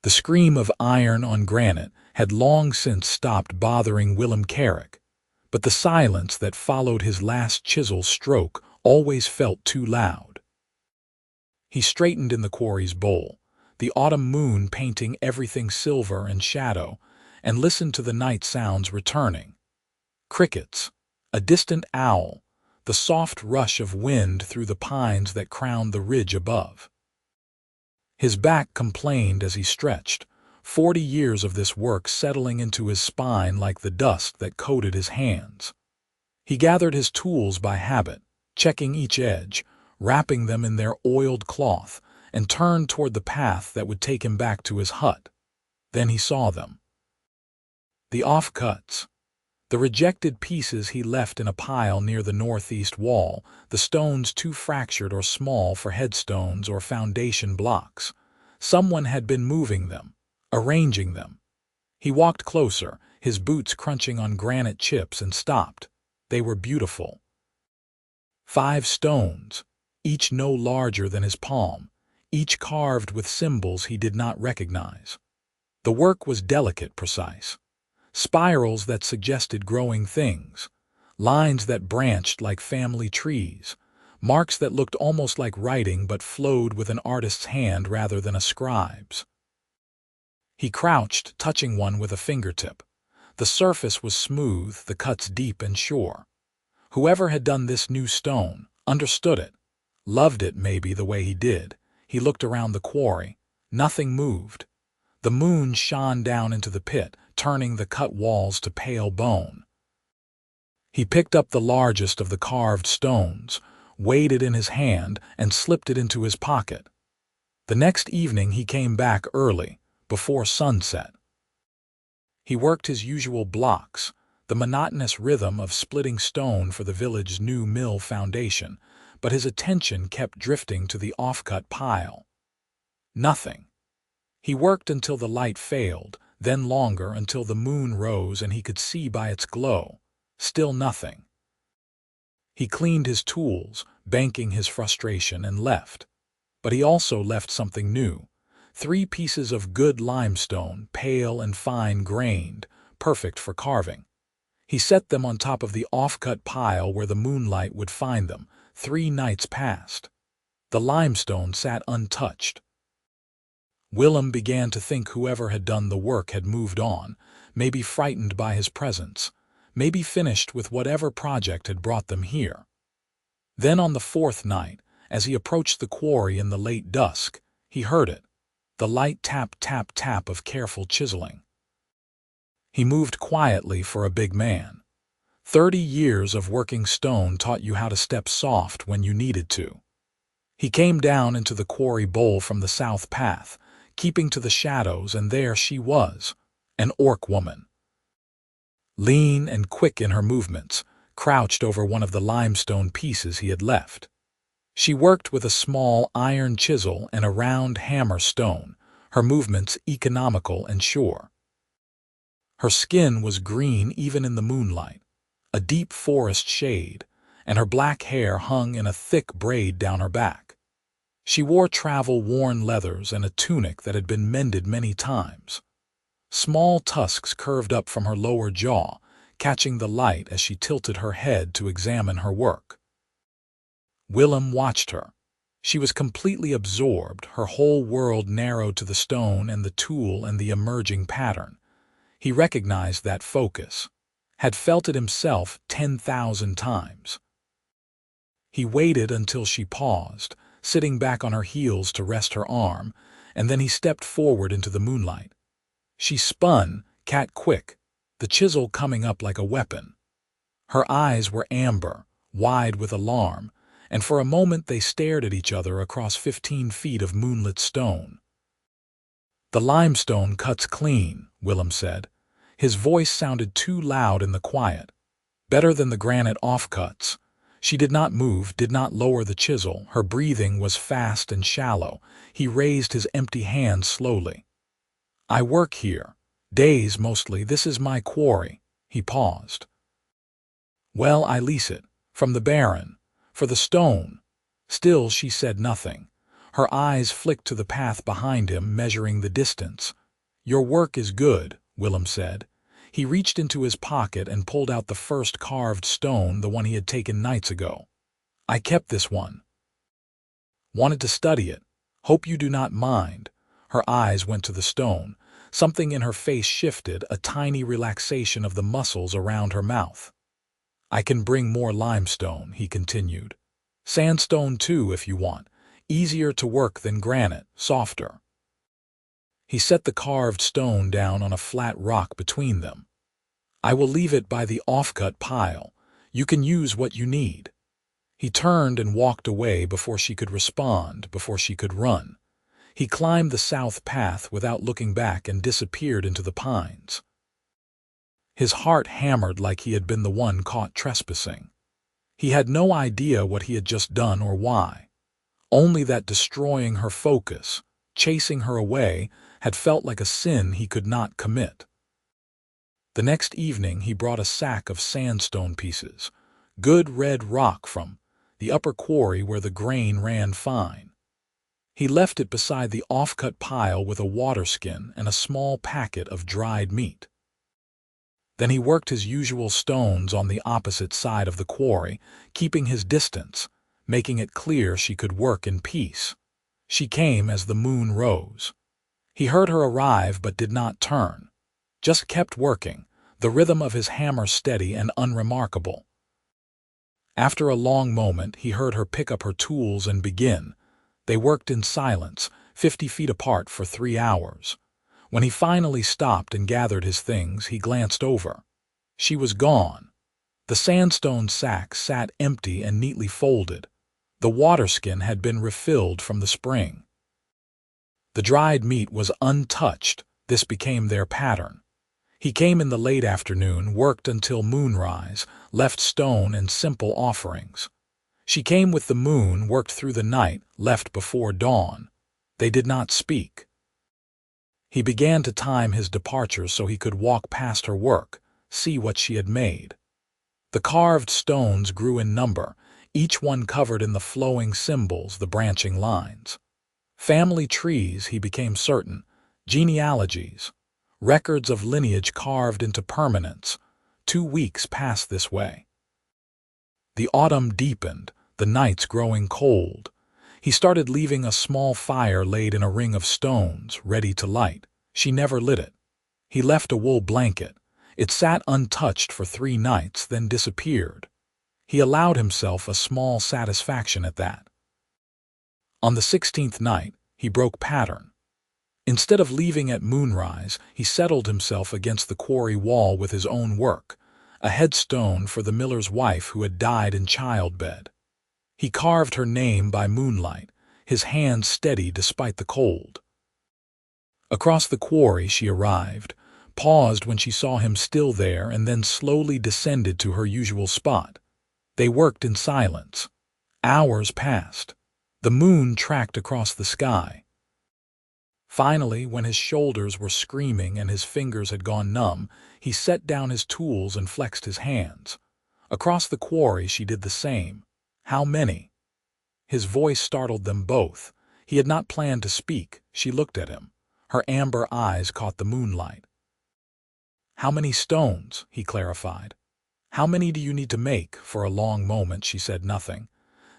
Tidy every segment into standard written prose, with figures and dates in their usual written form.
The scream of iron on granite had long since stopped bothering Willem, but the silence that followed his last chisel stroke always felt too loud. He straightened in the quarry's bowl, the autumn moon painting everything silver and shadow, and listened to the night sounds returning. Crickets, a distant owl, the soft rush of wind through the pines that crowned the ridge above. His back complained as he stretched, 40 years of this work settling into his spine like the dust that coated his hands. He gathered his tools by habit, checking each edge, wrapping them in their oiled cloth, and turned toward the path that would take him back to his hut. Then he saw them. The offcuts. The rejected pieces he left in a pile near the northeast wall, the stones too fractured or small for headstones or foundation blocks. Someone had been moving them, arranging them. He walked closer, his boots crunching on granite chips, and stopped. They were beautiful. 5 stones, each no larger than his palm, each carved with symbols he did not recognize. The work was delicate, precise. Spirals that suggested growing things, lines that branched like family trees, marks that looked almost like writing but flowed with an artist's hand rather than a scribe's. He crouched, touching one with a fingertip. The surface was smooth, the cuts deep and sure. Whoever had done this new stone understood it, loved it maybe the way he did. He looked around the quarry. Nothing moved. The moon shone down into the pit, turning the cut walls to pale bone. He picked up the largest of the carved stones, weighed it in his hand, and slipped it into his pocket. The next evening he came back early, before sunset. He worked his usual blocks, the monotonous rhythm of splitting stone for the village's new mill foundation, but his attention kept drifting to the offcut pile. Nothing. He worked until the light failed, then longer until the moon rose and he could see by its glow. Still nothing. He cleaned his tools, banking his frustration, and left. But he also left something new. 3 pieces of good limestone, pale and fine-grained, perfect for carving. He set them on top of the offcut pile where the moonlight would find them. 3 nights passed. The limestone sat untouched. Willem began to think whoever had done the work had moved on, maybe frightened by his presence, maybe finished with whatever project had brought them here. Then on the 4th night, as he approached the quarry in the late dusk, he heard it, the light tap-tap-tap of careful chiseling. He moved quietly for a big man. 30 years of working stone taught you how to step soft when you needed to. He came down into the quarry bowl from the south path, keeping to the shadows, and there she was, an orc woman. Lean and quick in her movements, crouched over one of the limestone pieces he had left. She worked with a small iron chisel and a round hammer stone, her movements economical and sure. Her skin was green even in the moonlight, a deep forest shade, and her black hair hung in a thick braid down her back. She wore travel-worn leathers and a tunic that had been mended many times. Small tusks curved up from her lower jaw, catching the light as she tilted her head to examine her work. Willem watched her. She was completely absorbed, her whole world narrowed to the stone and the tool and the emerging pattern. He recognized that focus, had felt it himself 10,000 times. He waited until she paused, sitting back on her heels to rest her arm, and then he stepped forward into the moonlight. She spun, cat-quick, the chisel coming up like a weapon. Her eyes were amber, wide with alarm, and for a moment they stared at each other across 15 feet of moonlit stone. "The limestone cuts clean," Willem said. His voice sounded too loud in the quiet. "Better than the granite offcuts." She did not move, did not lower the chisel. Her breathing was fast and shallow. He raised his empty hand slowly. "I work here. Days, mostly. This is my quarry." He paused. "Well, I lease it. From the Baron. For the stone." Still she said nothing. Her eyes flicked to the path behind him, measuring the distance. "Your work is good," Willem said. He reached into his pocket and pulled out the first carved stone, the one he had taken nights ago. "I kept this one. Wanted to study it. Hope you do not mind." Her eyes went to the stone. Something in her face shifted, a tiny relaxation of the muscles around her mouth. "I can bring more limestone," he continued. "Sandstone too, if you want. Easier to work than granite, softer." He set the carved stone down on a flat rock between them. "I will leave it by the offcut pile. You can use what you need." He turned and walked away before she could respond, before she could run. He climbed the south path without looking back and disappeared into the pines. His heart hammered like he had been the one caught trespassing. He had no idea what he had just done or why. Only that destroying her focus, chasing her away, had felt like a sin he could not commit. The next evening he brought a sack of sandstone pieces, good red rock from the upper quarry where the grain ran fine. He left it beside the offcut pile with a water skin and a small packet of dried meat. Then he worked his usual stones on the opposite side of the quarry, keeping his distance, making it clear she could work in peace. She came as the moon rose. He heard her arrive but did not turn, just kept working, the rhythm of his hammer steady and unremarkable. After a long moment he heard her pick up her tools and begin. They worked in silence, 50 feet apart for 3 hours. When he finally stopped and gathered his things, he glanced over. She was gone. The sandstone sack sat empty and neatly folded. The water skin had been refilled from the spring. The dried meat was untouched. This became their pattern. He came in the late afternoon, worked until moonrise, left stone and simple offerings. She came with the moon, worked through the night, left before dawn. They did not speak. He began to time his departure so he could walk past her work, see what she had made. The carved stones grew in number, each one covered in the flowing symbols, the branching lines. Family trees, he became certain, genealogies, records of lineage carved into permanence. 2 weeks passed this way. The autumn deepened, the nights growing cold. He started leaving a small fire laid in a ring of stones, ready to light. She never lit it. He left a wool blanket. It sat untouched for 3 nights, then disappeared. He allowed himself a small satisfaction at that. On the 16th night, he broke pattern. Instead of leaving at moonrise, he settled himself against the quarry wall with his own work, a headstone for the miller's wife who had died in childbed. He carved her name by moonlight, his hands steady despite the cold. Across the quarry she arrived, paused when she saw him still there, and then slowly descended to her usual spot. They worked in silence. Hours passed. The moon tracked across the sky. Finally, when his shoulders were screaming and his fingers had gone numb, he set down his tools and flexed his hands. Across the quarry she did the same. "How many?" His voice startled them both. He had not planned to speak. She looked at him. Her amber eyes caught the moonlight. "How many stones?" he clarified. "How many do you need to make?" For a long moment she said nothing.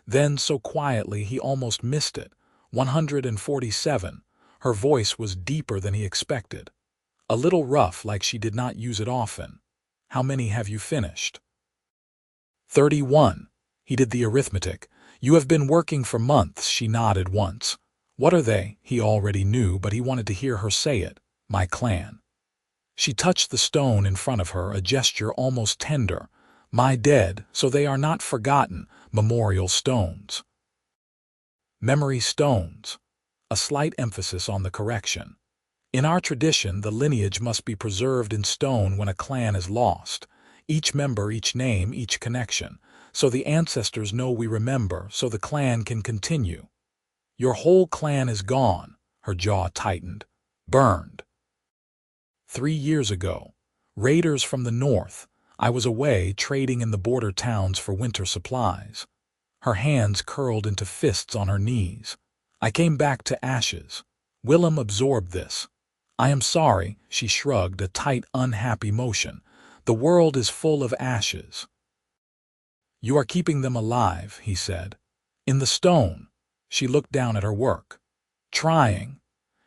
Then, so quietly he almost missed it, 147. Her voice was deeper than he expected. A little rough, like she did not use it often. "How many have you finished?" 31. He did the arithmetic. "You have been working for months," she nodded once. "What are they?" He already knew, but he wanted to hear her say it. "My clan." She touched the stone in front of her, a gesture almost tender. "My dead, so they are not forgotten, memorial stones." Memory stones. A slight emphasis on the correction. In our tradition, the lineage must be preserved in stone when a clan is lost. Each member, each name, each connection. So the ancestors know we remember, so the clan can continue. "Your whole clan is gone." Her jaw tightened. "Burned." 3 years ago. Raiders from the north. I was away trading in the border towns for winter supplies. Her hands curled into fists on her knees. I came back to ashes. Willem absorbed this. I am sorry, she shrugged, a tight, unhappy motion. The world is full of ashes. You are keeping them alive, he said. In the stone. She looked down at her work. Trying.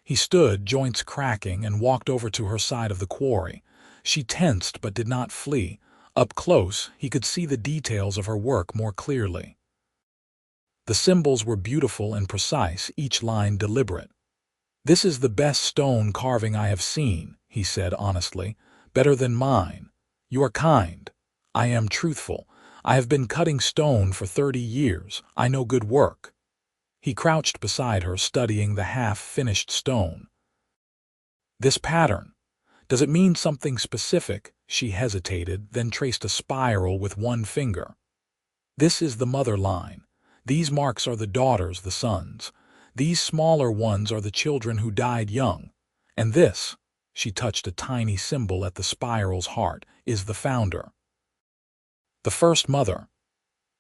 He stood, joints cracking, and walked over to her side of the quarry. She tensed but did not flee. Up close, he could see the details of her work more clearly. The symbols were beautiful and precise, each line deliberate. This is the best stone carving I have seen, he said honestly. Better than mine. You are kind. I am truthful. I have been cutting stone for 30 years. I know good work. He crouched beside her, studying the half-finished stone. This pattern. Does it mean something specific? She hesitated, then traced a spiral with one finger. This is the mother line. These marks are the daughters, the sons. These smaller ones are the children who died young. And this, she touched a tiny symbol at the spiral's heart, is the founder. The first mother.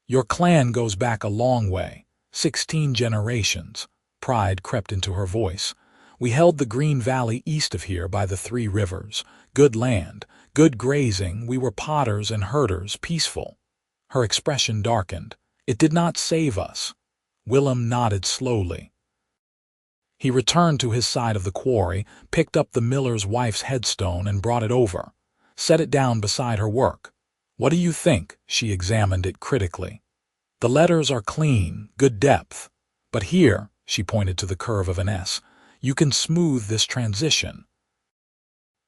Your clan goes back a long way. 16 generations. Pride crept into her voice. We held the green valley east of here by the 3 rivers. Good land, good grazing. We were potters and herders, peaceful. Her expression darkened. It did not save us. Willem nodded slowly. He returned to his side of the quarry, picked up the miller's wife's headstone and brought it over. Set it down beside her work. What do you think? She examined it critically. The letters are clean, good depth. But here, she pointed to the curve of an S, you can smooth this transition.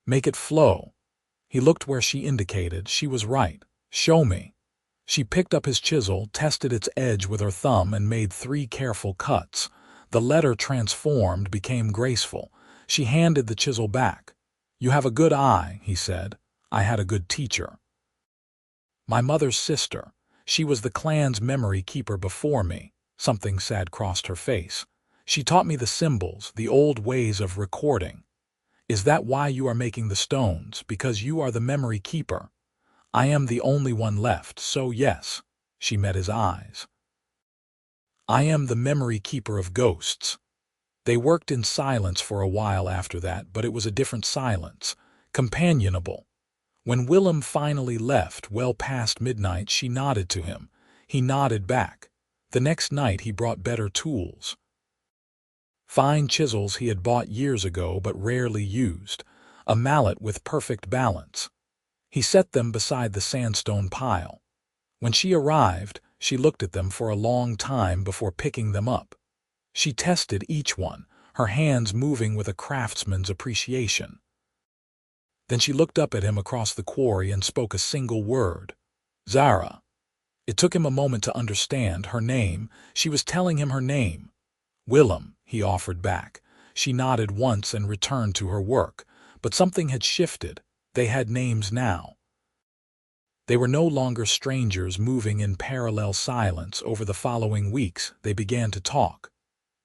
Make it flow. He looked where she indicated. She was right. Show me. She picked up his chisel, tested its edge with her thumb, and made 3 careful cuts. The letter transformed, became graceful. She handed the chisel back. You have a good eye, he said. I had a good teacher. My mother's sister. She was the clan's memory keeper before me. Something sad crossed her face. She taught me the symbols, the old ways of recording. Is that why you are making the stones? Because you are the memory keeper? I am the only one left, so yes. She met his eyes. I am the memory keeper of ghosts. They worked in silence for a while after that, but it was a different silence, companionable. When Willem finally left, well past midnight, she nodded to him. He nodded back. The next night he brought better tools. Fine chisels he had bought years ago but rarely used, a mallet with perfect balance. He set them beside the sandstone pile. When she arrived, she looked at them for a long time before picking them up. She tested each one, her hands moving with a craftsman's appreciation. Then she looked up at him across the quarry and spoke a single word. Zara. It took him a moment to understand her name. She was telling him her name. Willem, he offered back. She nodded once and returned to her work. But something had shifted. They had names now. They were no longer strangers moving in parallel silence. Over the following weeks, they began to talk.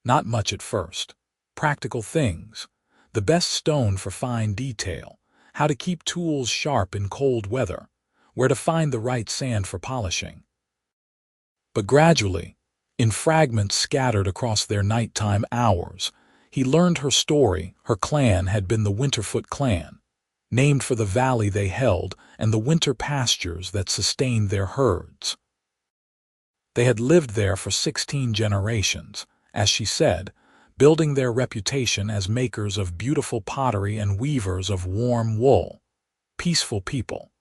Not much at first. Practical things. The best stone for fine detail. How to keep tools sharp in cold weather. Where to find the right sand for polishing. But gradually, in fragments scattered across their nighttime hours, he learned her story. Her clan had been the Winterfoot clan, named for the valley they held and the winter pastures that sustained their herds. They had lived there for 16 generations, as she said, building their reputation as makers of beautiful pottery and weavers of warm wool. Peaceful people.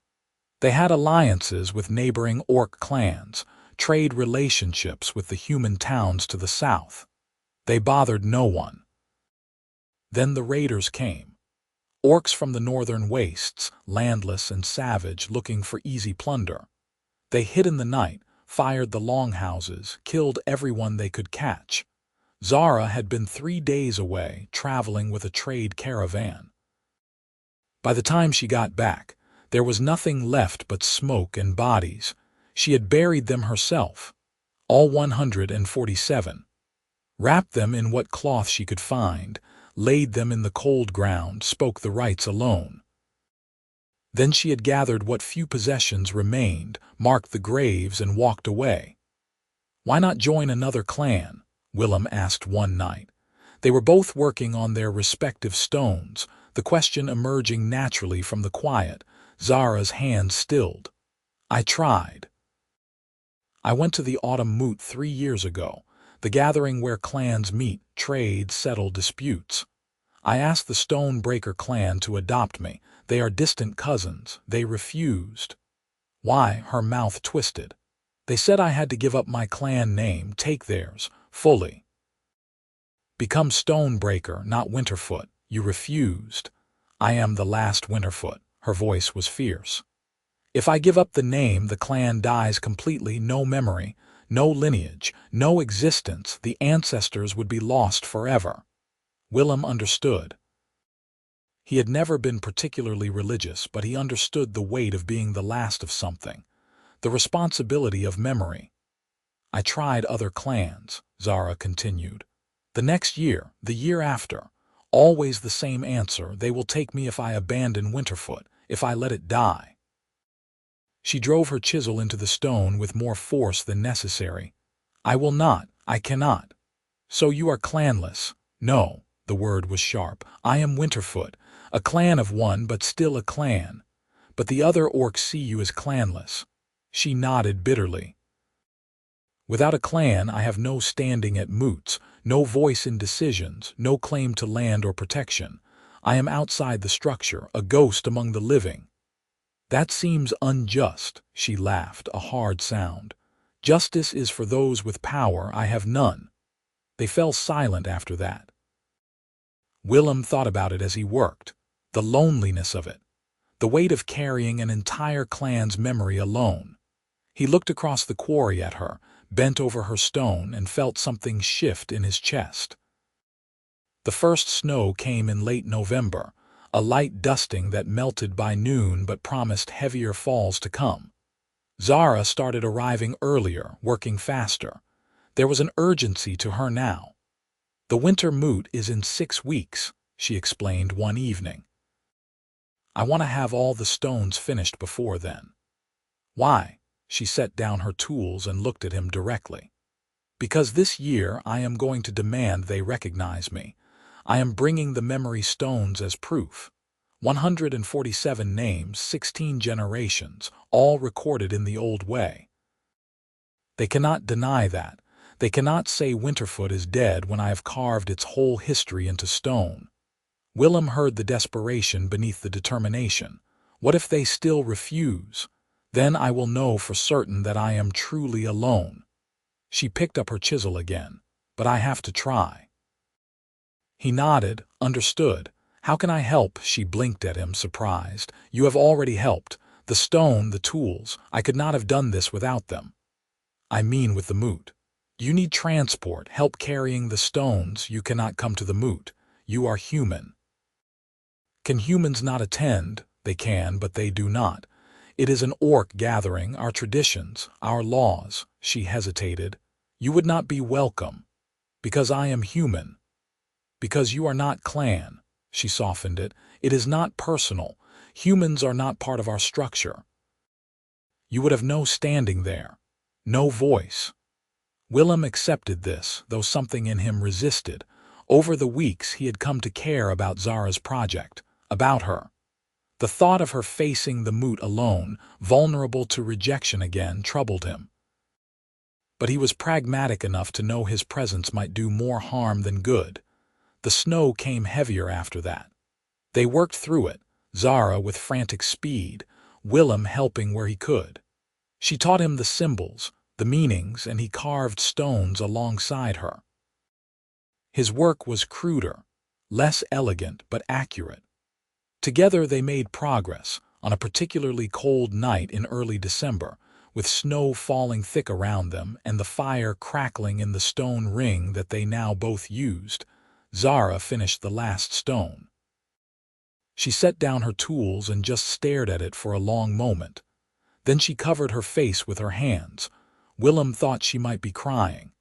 They had alliances with neighboring orc clans, trade relationships with the human towns to the south. They bothered no one. Then the raiders came. Orcs from the northern wastes, landless and savage, looking for easy plunder. They hid in the night, fired the longhouses, killed everyone they could catch. Zara had been 3 days away, traveling with a trade caravan. By the time she got back, there was nothing left but smoke and bodies. She had buried them herself, all 147. Wrapped them in what cloth she could find, laid them in the cold ground, spoke the rites alone. Then she had gathered what few possessions remained, marked the graves, and walked away. Why not join another clan? Willem asked one night. They were both working on their respective stones, the question emerging naturally from the quiet. Zara's hand stilled. I tried. I went to the autumn moot 3 years ago, the gathering where clans meet, trade, settle disputes. I asked the Stonebreaker clan to adopt me. They are distant cousins. They refused. Why? Her mouth twisted. They said I had to give up my clan name, take theirs, fully. Become Stonebreaker, not Winterfoot. You refused. I am the last Winterfoot. Her voice was fierce. If I give up the name, the clan dies completely, no memory, no lineage, no existence. The ancestors would be lost forever. Willem understood. He had never been particularly religious, but he understood the weight of being the last of something, the responsibility of memory. I tried other clans, Zara continued. The next year, the year after, always the same answer: they will take me if I abandon Winterfoot, if I let it die. She drove her chisel into the stone with more force than necessary. I will not, I cannot. So you are clanless? No, the word was sharp. I am Winterfoot, a clan of one but still a clan. But the other orcs see you as clanless. She nodded bitterly. Without a clan, I have no standing at moots, no voice in decisions, no claim to land or protection. I am outside the structure, a ghost among the living. That seems unjust, she laughed, a hard sound. Justice is for those with power. I have none. They fell silent after that. Willem thought about it as he worked. The loneliness of it. The weight of carrying an entire clan's memory alone. He looked across the quarry at her, bent over her stone, and felt something shift in his chest. The first snow came in late November, a light dusting that melted by noon but promised heavier falls to come. Zara started arriving earlier, working faster. There was an urgency to her now. The winter moot is in 6 weeks, she explained one evening. I want to have all the stones finished before then. Why? She set down her tools and looked at him directly. Because this year I am going to demand they recognize me. I am bringing the memory stones as proof. 147 names, 16 generations, all recorded in the old way. They cannot deny that. They cannot say Winterfoot is dead when I have carved its whole history into stone. Willem heard the desperation beneath the determination. What if they still refuse? Then I will know for certain that I am truly alone. She picked up her chisel again. But I have to try. He nodded, understood. How can I help? She blinked at him, surprised. You have already helped. The stone, the tools. I could not have done this without them. I mean with the moot. You need transport, help carrying the stones. You cannot come to the moot. You are human. Can humans not attend? They can, but they do not. It is an orc gathering, our traditions, our laws. She hesitated. You would not be welcome. Because I am human. Because you are not clan. She softened it. It is not personal. Humans are not part of our structure. You would have no standing there. No voice. Willem accepted this, though something in him resisted. Over the weeks he had come to care about Zara's project, about her. The thought of her facing the moot alone, vulnerable to rejection again, troubled him. But he was pragmatic enough to know his presence might do more harm than good. The snow came heavier after that. They worked through it, Zara with frantic speed, Willem helping where he could. She taught him the symbols, the meanings, and he carved stones alongside her. His work was cruder, less elegant but accurate. Together they made progress on a particularly cold night in early December, with snow falling thick around them and the fire crackling in the stone ring that they now both used. Zara finished the last stone. She set down her tools and just stared at it for a long moment. Then she covered her face with her hands. Willem thought she might be crying.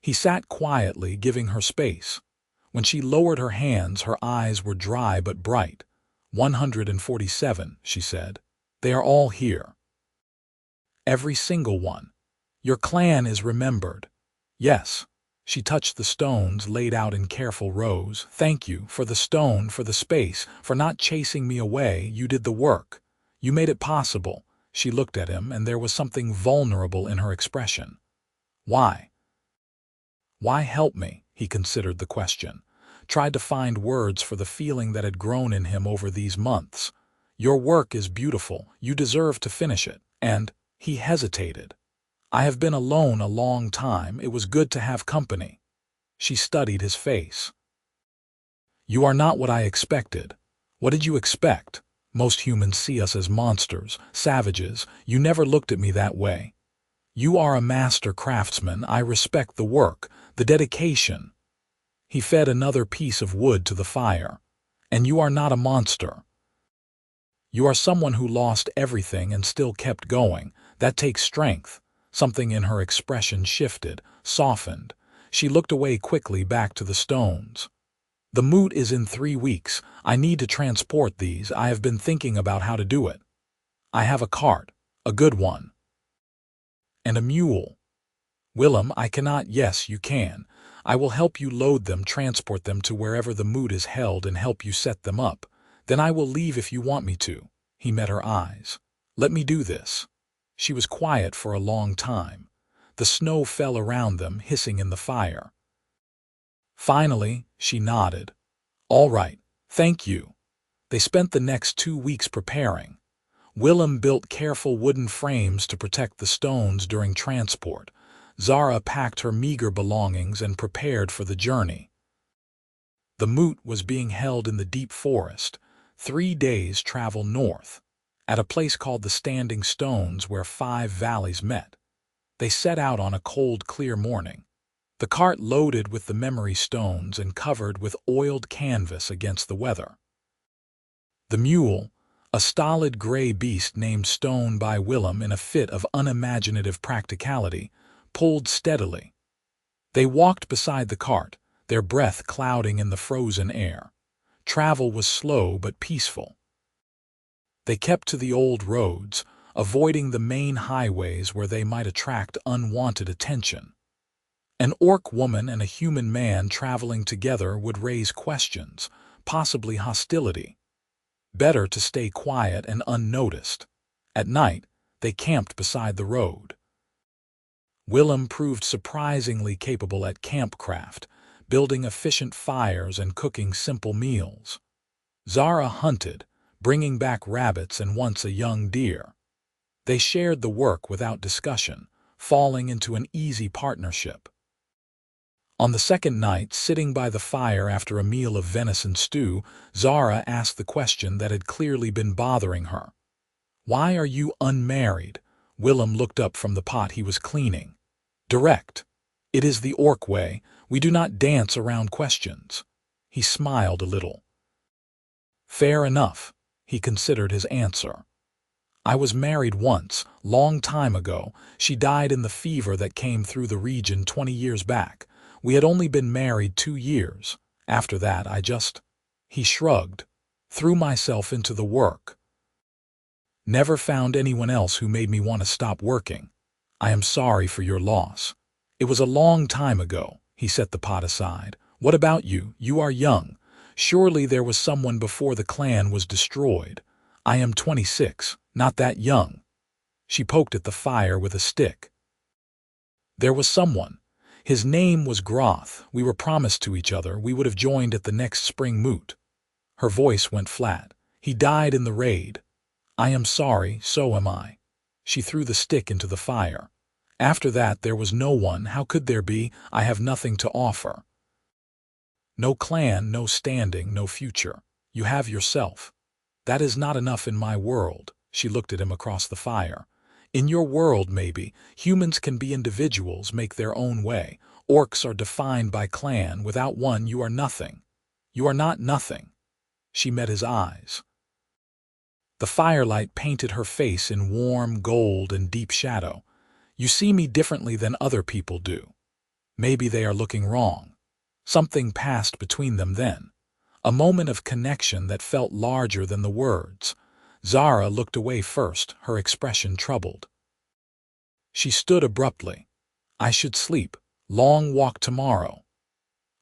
He sat quietly, giving her space. When she lowered her hands, her eyes were dry but bright. 147, she said. They are all here. Every single one. Your clan is remembered. Yes, She touched the stones laid out in careful rows. "Thank you for the stone, for the space, for not chasing me away. You did the work. You made it possible." She looked at him, and there was something vulnerable in her expression. "Why? Why help me?" He considered the question, tried to find words for the feeling that had grown in him over these months. "Your work is beautiful. You deserve to finish it." And he hesitated. "I have been alone a long time. It was good to have company." She studied his face. "You are not what I expected." "What did you expect? Most humans see us as monsters, savages. You never looked at me that way. You are a master craftsman. I respect the work, the dedication." He fed another piece of wood to the fire. "And you are not a monster. You are someone who lost everything and still kept going. That takes strength." Something in her expression shifted, softened. She looked away quickly back to the stones. "The moot is in 3 weeks. I need to transport these. I have been thinking about how to do it. I have a cart, a good one, and a mule." "Willem, I cannot." "Yes, you can. I will help you load them, transport them to wherever the moot is held, and help you set them up. Then I will leave if you want me to." He met her eyes. "Let me do this." She was quiet for a long time. The snow fell around them, hissing in the fire. Finally, she nodded. "All right, thank you." They spent the next 2 weeks preparing. Willem built careful wooden frames to protect the stones during transport. Zara packed her meager belongings and prepared for the journey. The moot was being held in the deep forest, 3 days' travel north, at a place called the Standing Stones where 5 valleys met. They set out on a cold, clear morning, the cart loaded with the memory stones and covered with oiled canvas against the weather. The mule, a stolid gray beast named Stone by Willem in a fit of unimaginative practicality, pulled steadily. They walked beside the cart, their breath clouding in the frozen air. Travel was slow but peaceful. They kept to the old roads, avoiding the main highways where they might attract unwanted attention. An orc woman and a human man traveling together would raise questions, possibly hostility. Better to stay quiet and unnoticed. At night, they camped beside the road. Willem proved surprisingly capable at campcraft, building efficient fires and cooking simple meals. Zara hunted, bringing back rabbits and once a young deer. They shared the work without discussion, falling into an easy partnership. On the second night, sitting by the fire after a meal of venison stew, Zara asked the question that had clearly been bothering her. "Why are you unmarried?" Willem looked up from the pot he was cleaning. "Direct. It is the orc way. We do not dance around questions." He smiled a little. "Fair enough." He considered his answer. "I was married once, long time ago. She died in the fever that came through the region 20 years back. We had only been married 2 years. After that, I just—" He shrugged. "Threw myself into the work. Never found anyone else who made me want to stop working. I am sorry for your loss." "It was a long time ago." He set the pot aside. "What about you? You are young. Surely there was someone before the clan was destroyed." "I am 26, not that young." She poked at the fire with a stick. "There was someone. His name was Groth. We were promised to each other. We would have joined at the next spring moot." Her voice went flat. "He died in the raid." "I am sorry, so am I." She threw the stick into the fire. "After that there was no one. How could there be? I have nothing to offer. No clan, no standing, no future. You have yourself. That is not enough in my world." She looked at him across the fire. "In your world, maybe. Humans can be individuals, make their own way. Orcs are defined by clan. Without one, you are nothing. You are not nothing." She met his eyes. The firelight painted her face in warm gold and deep shadow. "You see me differently than other people do. Maybe they are looking wrong." Something passed between them then. A moment of connection that felt larger than the words. Zara looked away first, her expression troubled. She stood abruptly. "I should sleep. Long walk tomorrow.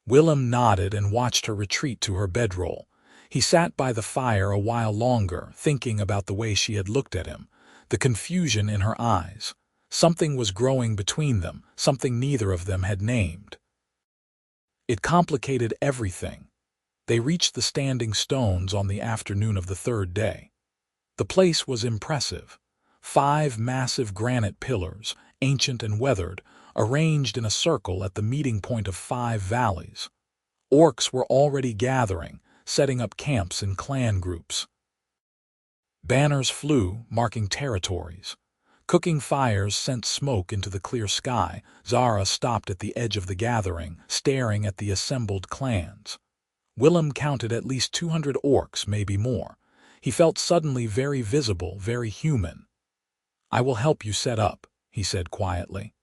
Willem nodded and watched her retreat to her bedroll. He sat by the fire a while longer, thinking about the way she had looked at him, the confusion in her eyes. Something was growing between them, something neither of them had named. It complicated everything. They reached the standing stones on the afternoon of the third day. The place was impressive. 5 massive granite pillars, ancient and weathered, arranged in a circle at the meeting point of 5 valleys. Orcs were already gathering, setting up camps in clan groups. Banners flew, marking territories. Cooking fires sent smoke into the clear sky. Zara stopped at the edge of the gathering, staring at the assembled clans. Willem counted at least 200 orcs, maybe more. He felt suddenly very visible, very human. "I will help you set up," he said quietly.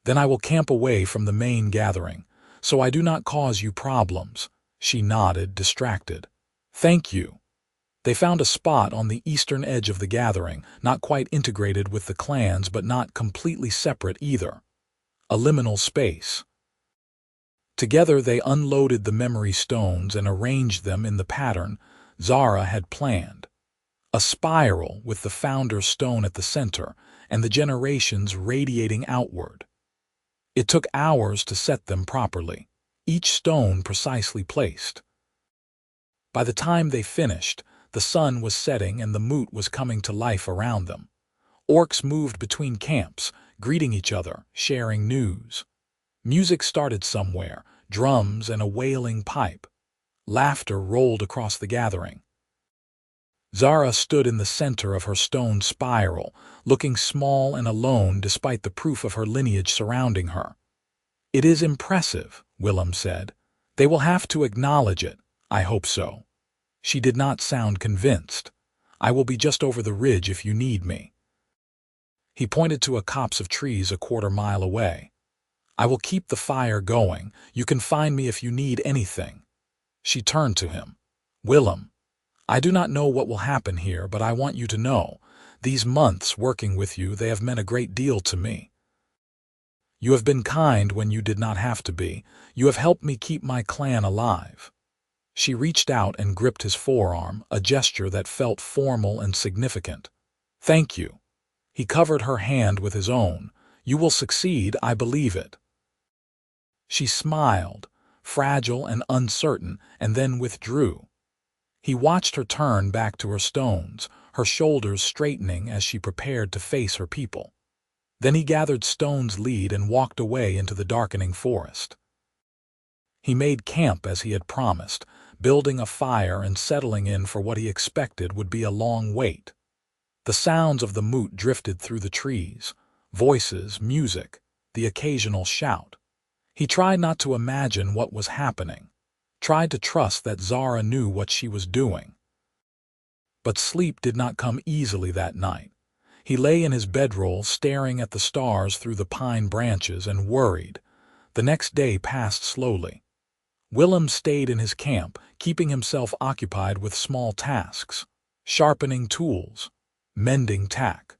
"Then I will camp away from the main gathering, so I do not cause you problems." She nodded, distracted. "Thank you." They found a spot on the eastern edge of the gathering, not quite integrated with the clans but not completely separate either. A liminal space. Together they unloaded the memory stones and arranged them in the pattern Zara had planned. A spiral with the founder's stone at the center and the generations radiating outward. It took hours to set them properly, each stone precisely placed. By the time they finished, the sun was setting and the moot was coming to life around them. Orcs moved between camps, greeting each other, sharing news. Music started somewhere, drums and a wailing pipe. Laughter rolled across the gathering. Zara stood in the center of her stone spiral, looking small and alone despite the proof of her lineage surrounding her. "It is impressive," Willem said. "They will have to acknowledge it. I hope so." She did not sound convinced. "I will be just over the ridge if you need me." He pointed to a copse of trees a quarter-mile away. "I will keep the fire going. You can find me if you need anything." She turned to him. "Willem, I do not know what will happen here, but I want you to know, these months working with you, they have meant a great deal to me. You have been kind when you did not have to be. You have helped me keep my clan alive." She reached out and gripped his forearm, a gesture that felt formal and significant. "Thank you." He covered her hand with his own. "You will succeed, I believe it." She smiled, fragile and uncertain, and then withdrew. He watched her turn back to her stones, her shoulders straightening as she prepared to face her people. Then he gathered Stone's lead and walked away into the darkening forest. He made camp as he had promised, building a fire and settling in for what he expected would be a long wait. The sounds of the moot drifted through the trees, voices, music, the occasional shout. He tried not to imagine what was happening, tried to trust that Zara knew what she was doing. But sleep did not come easily that night. He lay in his bedroll staring at the stars through the pine branches and worried. The next day passed slowly. Willem stayed in his camp, keeping himself occupied with small tasks, sharpening tools, mending tack.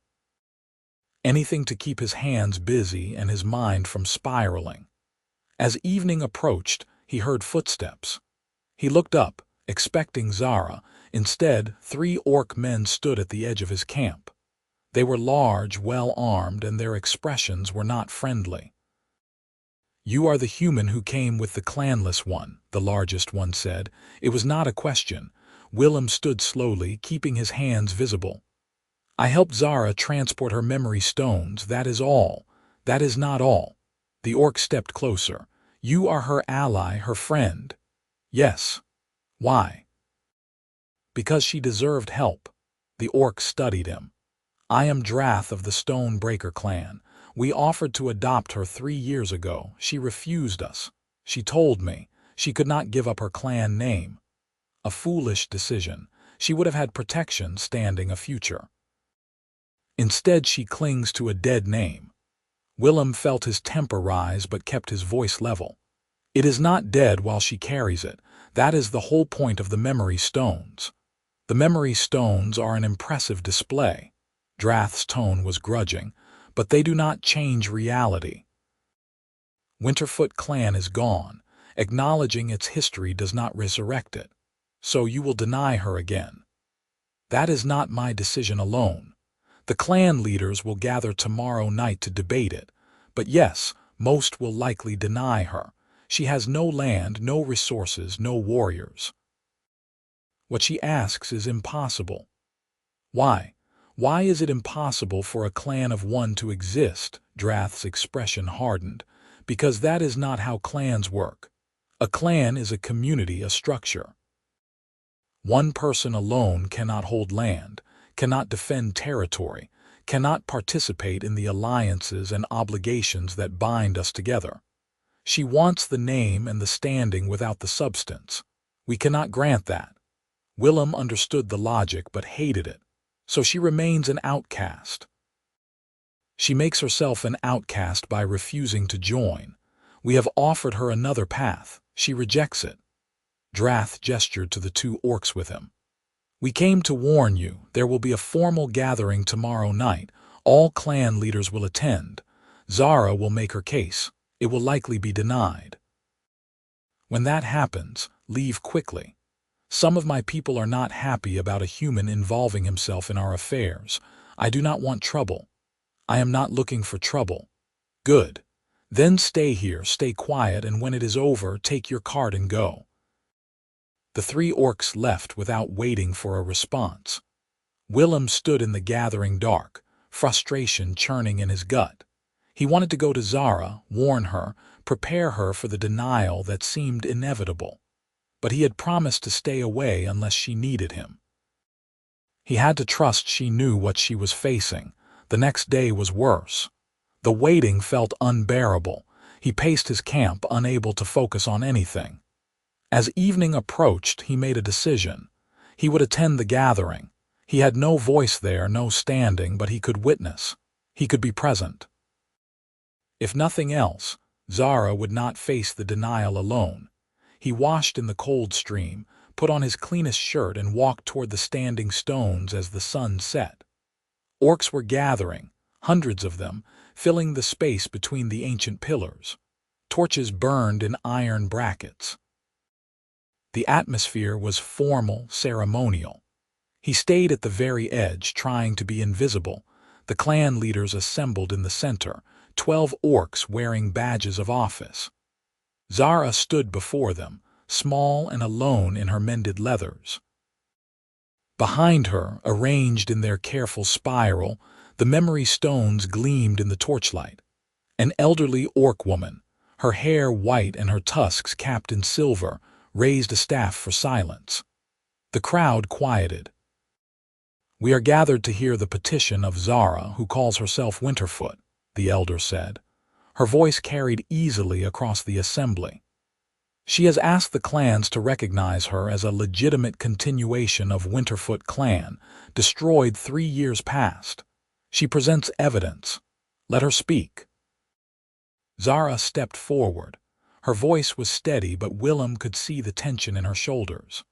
Anything to keep his hands busy and his mind from spiraling. As evening approached, he heard footsteps. He looked up, expecting Zara. Instead, 3 orc men stood at the edge of his camp. They were large, well-armed, and their expressions were not friendly. "You are the human who came with the clanless one," the largest one said. It was not a question. Willem stood slowly, keeping his hands visible. "I helped Zara transport her memory stones, that is all. That is not all." The orc stepped closer. "You are her ally, her friend." "Yes." "Why?" "Because she deserved help." The orc studied him. "I am Drath of the Stonebreaker clan. We offered to adopt her 3 years ago. She refused us. She told me she could not give up her clan name. A foolish decision. She would have had protection, standing a future. Instead, she clings to a dead name." Willem felt his temper rise but kept his voice level. "It is not dead while she carries it. That is the whole point of the memory stones. The memory stones are an impressive display." Drath's tone was grudging. "But they do not change reality." Winterfoot clan is gone. Acknowledging its history does not resurrect it. So you will deny her again. That is not my decision alone. The clan leaders will gather tomorrow night to debate it. But yes, most will likely deny her. She has no land, no resources, no warriors. What she asks is impossible. Why? Why is it impossible for a clan of one to exist? Drath's expression hardened. Because that is not how clans work. A clan is a community, a structure. One person alone cannot hold land, cannot defend territory, cannot participate in the alliances and obligations that bind us together. She wants the name and the standing without the substance. We cannot grant that. Willem understood the logic but hated it, so she remains an outcast. She makes herself an outcast by refusing to join. We have offered her another path. She rejects it. Drath gestured to the two orcs with him. We came to warn you. There will be a formal gathering tomorrow night. All clan leaders will attend. Zara will make her case. It will likely be denied. When that happens, leave quickly. Some of my people are not happy about a human involving himself in our affairs. I do not want trouble. I am not looking for trouble. Good. Then stay here, stay quiet, and when it is over, take your cart and go. The three orcs left without waiting for a response. Willem stood in the gathering dark, frustration churning in his gut. He wanted to go to Zara, warn her, prepare her for the denial that seemed inevitable. But he had promised to stay away unless she needed him. He had to trust she knew what she was facing. The next day was worse. The waiting felt unbearable. He paced his camp, unable to focus on anything. As evening approached, he made a decision. He would attend the gathering. He had no voice there, no standing, but he could witness. He could be present. If nothing else, Zara would not face the denial alone. He washed in the cold stream, put on his cleanest shirt, and walked toward the standing stones as the sun set. Orcs were gathering, hundreds of them, filling the space between the ancient pillars. Torches burned in iron brackets. The atmosphere was formal, ceremonial. He stayed at the very edge, trying to be invisible. The clan leaders assembled in the center, 12 orcs wearing badges of office. Zara stood before them, small and alone in her mended leathers. Behind her, arranged in their careful spiral, the memory stones gleamed in the torchlight. An elderly orc woman, her hair white and her tusks capped in silver, raised a staff for silence. The crowd quieted. We are gathered to hear the petition of Zara, who calls herself Winterfoot, the elder said. Her voice carried easily across the assembly. She has asked the clans to recognize her as a legitimate continuation of Winterfoot clan, destroyed 3 years past. She presents evidence. Let her speak. Zara stepped forward. Her voice was steady, but Willem could see the tension in her shoulders.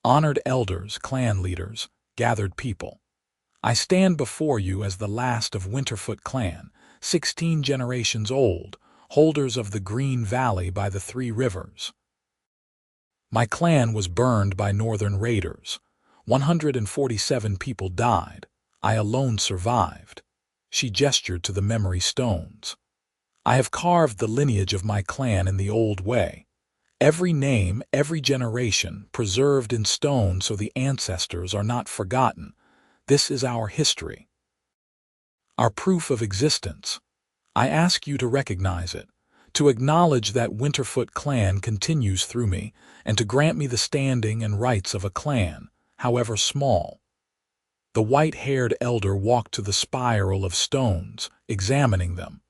Honored elders, clan leaders, gathered people. I stand before you as the last of Winterfoot clan, 16 generations old, holders of the Green Valley by the 3 rivers. My clan was burned by northern raiders. 147 people died. I alone survived. She gestured to the memory stones. I have carved the lineage of my clan in the old way. Every name, every generation, preserved in stone so the ancestors are not forgotten. This is our history. Our proof of existence. I ask you to recognize it, to acknowledge that Winterfoot clan continues through me, and to grant me the standing and rights of a clan, however small. The white-haired elder walked to the spiral of stones, examining them.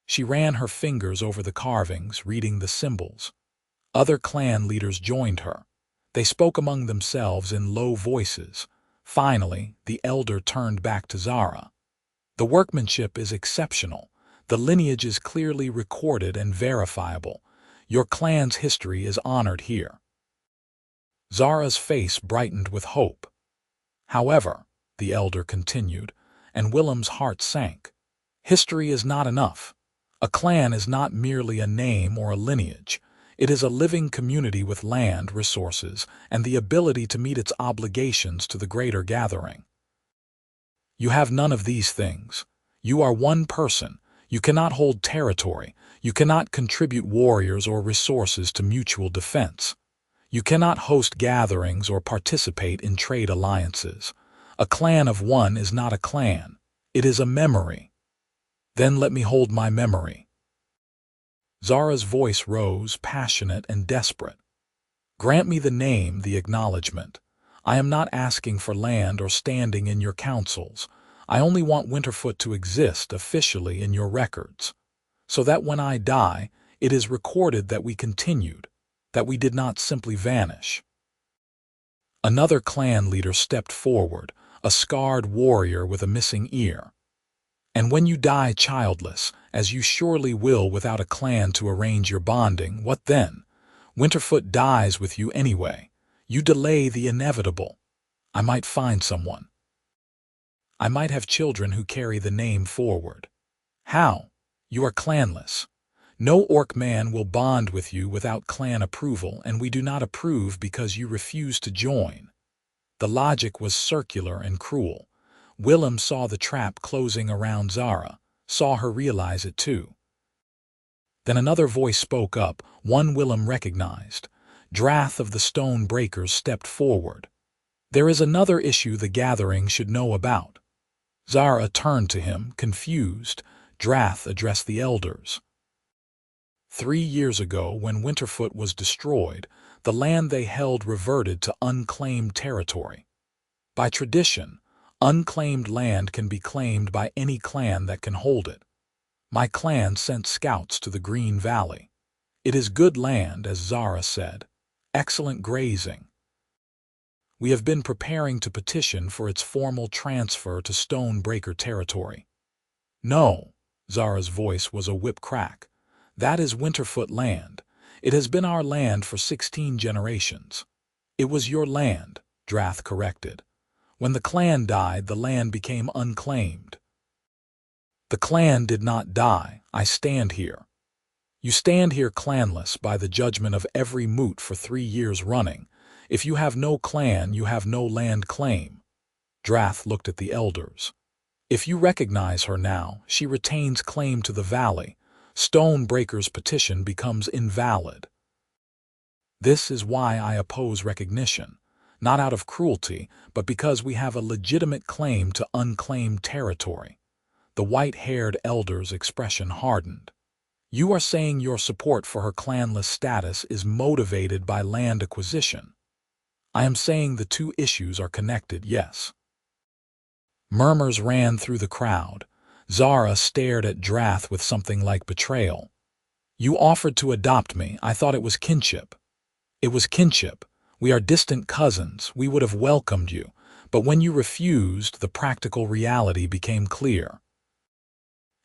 She ran her fingers over the carvings, reading the symbols. Other clan leaders joined her. They spoke among themselves in low voices. Finally, the elder turned back to Zara. The workmanship is exceptional. The lineage is clearly recorded and verifiable. Your clan's history is honored here. Zara's face brightened with hope. However, the elder continued, and Willem's heart sank. History is not enough. A clan is not merely a name or a lineage. It is a living community with land, resources, and the ability to meet its obligations to the greater gathering. You have none of these things. You are one person. You cannot hold territory. You cannot contribute warriors or resources to mutual defense. You cannot host gatherings or participate in trade alliances. A clan of one is not a clan. It is a memory. Then let me hold my memory. Zara's voice rose, passionate and desperate. Grant me the name, the acknowledgement. I am not asking for land or standing in your councils. I only want Winterfoot to exist officially in your records, so that when I die, it is recorded that we continued, that we did not simply vanish. Another clan leader stepped forward, a scarred warrior with a missing ear. And when you die childless, as you surely will without a clan to arrange your bonding, what then? Winterfoot dies with you anyway. You delay the inevitable. I might find someone. I might have children who carry the name forward. How? You are clanless. No orc man will bond with you without clan approval, and we do not approve because you refuse to join. The logic was circular and cruel. Willem saw the trap closing around Zara, saw her realize it too. Then another voice spoke up, one Willem recognized. Drath of the Stone Breakers stepped forward. There is another issue the gathering should know about. Zara turned to him, confused. Drath addressed the elders. 3 years ago, when Winterfoot was destroyed, the land they held reverted to unclaimed territory. By tradition, unclaimed land can be claimed by any clan that can hold it. My clan sent scouts to the Green Valley. It is good land, as Zara said. Excellent grazing. We have been preparing to petition for its formal transfer to Stonebreaker territory. No, Zara's voice was a whip crack. That is Winterfoot land. It has been our land for 16 generations. It was your land, Drath corrected. When the clan died, the land became unclaimed. The clan did not die. I stand here. You stand here clanless by the judgment of every moot for 3 years running. If you have no clan, you have no land claim. Drath looked at the elders. If you recognize her now, she retains claim to the valley. Stonebreaker's petition becomes invalid. This is why I oppose recognition, not out of cruelty, but because we have a legitimate claim to unclaimed territory. The white-haired elder's expression hardened. You are saying your support for her clanless status is motivated by land acquisition. I am saying the two issues are connected, yes. Murmurs ran through the crowd. Zara stared at Drath with something like betrayal. You offered to adopt me. I thought it was kinship. It was kinship. We are distant cousins. We would have welcomed you. But when you refused, the practical reality became clear.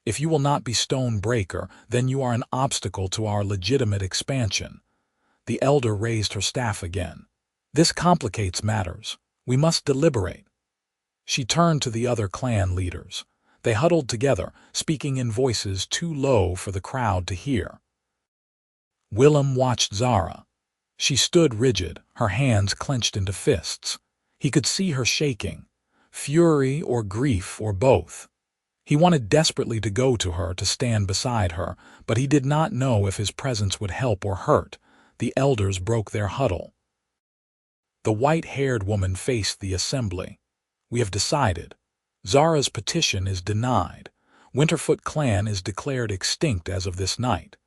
If you will not be Stonebreaker, then you are an obstacle to our legitimate expansion. The elder raised her staff again. This complicates matters. We must deliberate. She turned to the other clan leaders. They huddled together, speaking in voices too low for the crowd to hear. Willem watched Zara. She stood rigid, her hands clenched into fists. He could see her shaking, fury or grief or both. He wanted desperately to go to her, to stand beside her, but he did not know if his presence would help or hurt. The elders broke their huddle. The white-haired woman faced the assembly. We have decided. Zara's petition is denied. Winterfoot clan is declared extinct as of this night.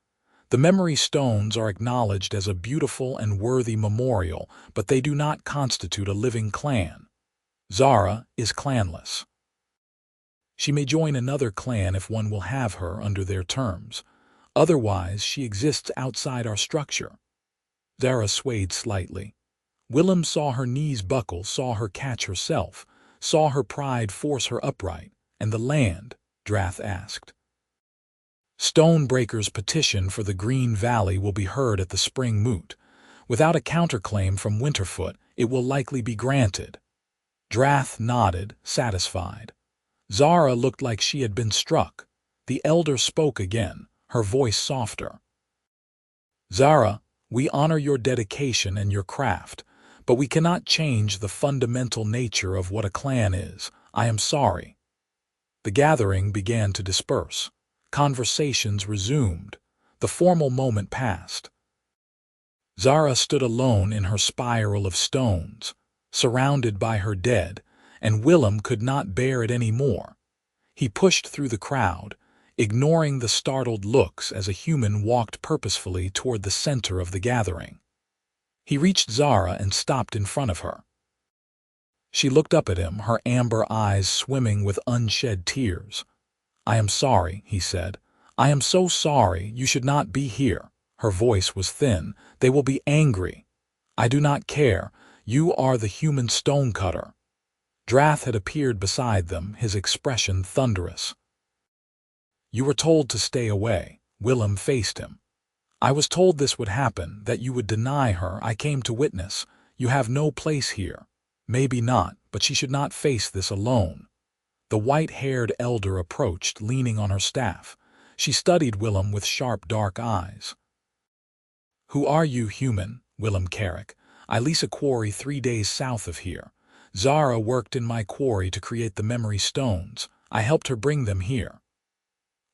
The memory stones are acknowledged as a beautiful and worthy memorial, but they do not constitute a living clan. Zara is clanless. She may join another clan if one will have her under their terms. Otherwise, she exists outside our structure. Zara swayed slightly. Willem saw her knees buckle, saw her catch herself, saw her pride force her upright. And the land? Drath asked. Stonebreaker's petition for the Green Valley will be heard at the spring moot. Without a counterclaim from Winterfoot, it will likely be granted. Drath nodded, satisfied. Zara looked like she had been struck. The elder spoke again, her voice softer. Zara, we honor your dedication and your craft, but we cannot change the fundamental nature of what a clan is. I am sorry. The gathering began to disperse. Conversations resumed. The formal moment passed. Zara stood alone in her spiral of stones, surrounded by her dead, and Willem could not bear it any more. He pushed through the crowd, ignoring the startled looks as a human walked purposefully toward the center of the gathering. He reached Zara and stopped in front of her. She looked up at him, her amber eyes swimming with unshed tears. "I am sorry," he said. "I am so sorry. You should not be here." Her voice was thin. "They will be angry." "I do not care. You are the human stonecutter." Drath had appeared beside them, his expression thunderous. "You were told to stay away." Willem faced him. "I was told this would happen, that you would deny her. I came to witness. You have no place here." "Maybe not, but she should not face this alone." The white-haired elder approached, leaning on her staff. She studied Willem with sharp, dark eyes. "Who are you, human?" "Willem Carrick. I lease a quarry 3 days south of here. Zara worked in my quarry to create the memory stones. I helped her bring them here."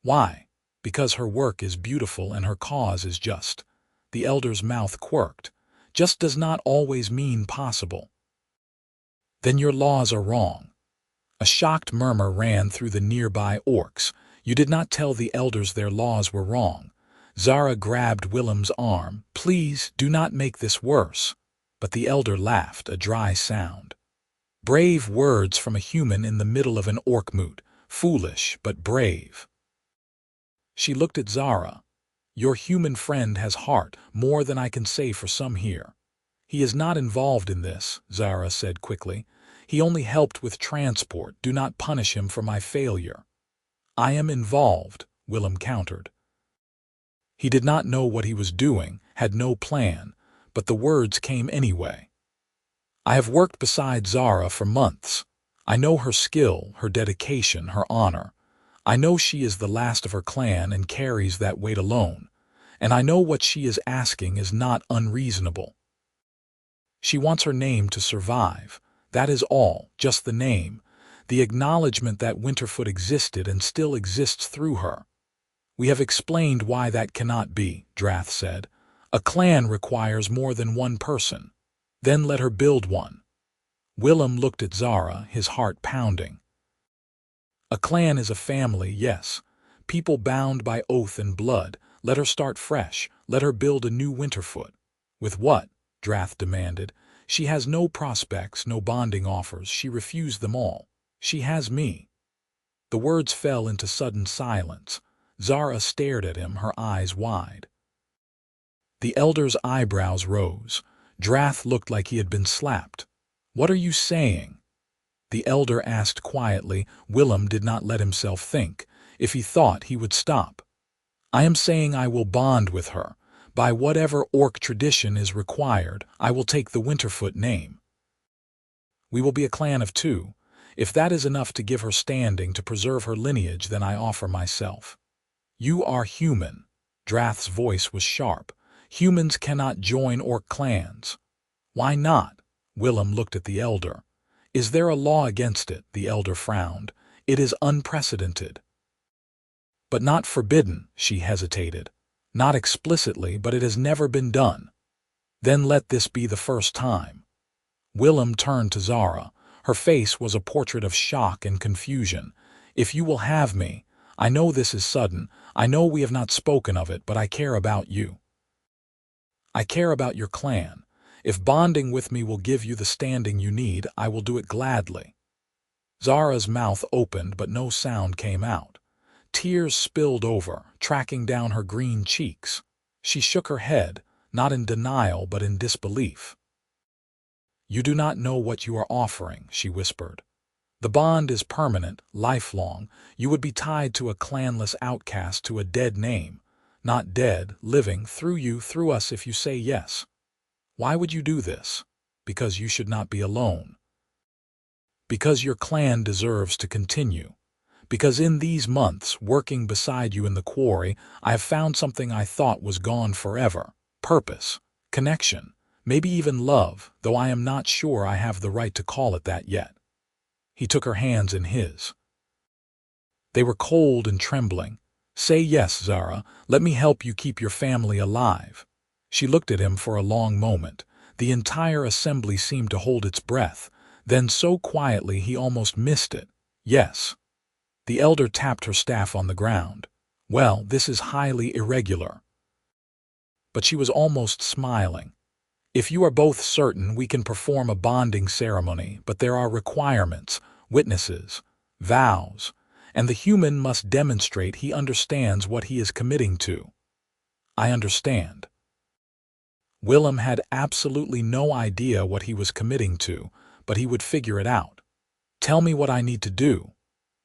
"Why?" "Because her work is beautiful and her cause is just." The elder's mouth quirked. "Just does not always mean possible." "Then your laws are wrong." A shocked murmur ran through the nearby orcs. "You did not tell the elders their laws were wrong." Zara grabbed Willem's arm. "Please, do not make this worse." But the elder laughed, a dry sound. Brave words from a human in the middle of an orc moot. Foolish, but brave. She looked at Zara. "Your human friend has heart, more than I can say for some here." "He is not involved in this," Zara said quickly. "He only helped with transport. Do not punish him for my failure." "I am involved," Willem countered. He did not know what he was doing, had no plan, but the words came anyway. "I have worked beside Zara for months. I know her skill, her dedication, her honor. I know she is the last of her clan and carries that weight alone. And I know what she is asking is not unreasonable. She wants her name to survive. That is all, just the name, the acknowledgement that Winterfoot existed and still exists through her." "We have explained why that cannot be," Drath said. "A clan requires more than one person. Then let her build one." Willem looked at Zara, his heart pounding. "A clan is a family, yes. People bound by oath and blood. Let her start fresh. Let her build a new Winterfoot." "With what?" Drath demanded. "She has no prospects, no bonding offers. She refused them all. She has me." The words fell into sudden silence. Zara stared at him, her eyes wide. The elder's eyebrows rose. Drath looked like he had been slapped. "What are you saying?" The elder asked quietly. Willem did not let himself think. If he thought, he would stop. "I am saying I will bond with her. By whatever orc tradition is required, I will take the Winterfoot name. We will be a clan of 2. If that is enough to give her standing, to preserve her lineage, then I offer myself." "You are human." Drath's voice was sharp. "Humans cannot join orc clans." "Why not?" Willem looked at the elder. "Is there a law against it?" The elder frowned. "It is unprecedented." "But not forbidden," she hesitated. "Not explicitly, but it has never been done." "Then let this be the first time." Willem turned to Zara. Her face was a portrait of shock and confusion. "If you will have me, I know this is sudden. I know we have not spoken of it, but I care about you. I care about your clan. If bonding with me will give you the standing you need, I will do it gladly." Zara's mouth opened, but no sound came out. Tears spilled over, tracking down her green cheeks. She shook her head, not in denial but in disbelief. "You do not know what you are offering," she whispered. "The bond is permanent, lifelong. You would be tied to a clanless outcast, to a dead name. Not dead, living, through you, through us, if you say yes. Why would you do this? Because you should not be alone. Because your clan deserves to continue. Because in these months, working beside you in the quarry, I have found something I thought was gone forever. Purpose, connection, maybe even love, though I am not sure I have the right to call it that yet. He took her hands in his. They were cold and trembling. Say yes, Zara. Let me help you keep your family alive. She looked at him for a long moment. The entire assembly seemed to hold its breath. Then so quietly he almost missed it. Yes. The elder tapped her staff on the ground. Well, this is highly irregular. But she was almost smiling. If you are both certain, we can perform a bonding ceremony, but there are requirements, witnesses, vows, and the human must demonstrate he understands what he is committing to. I understand. Willem had absolutely no idea what he was committing to, but he would figure it out. Tell me what I need to do.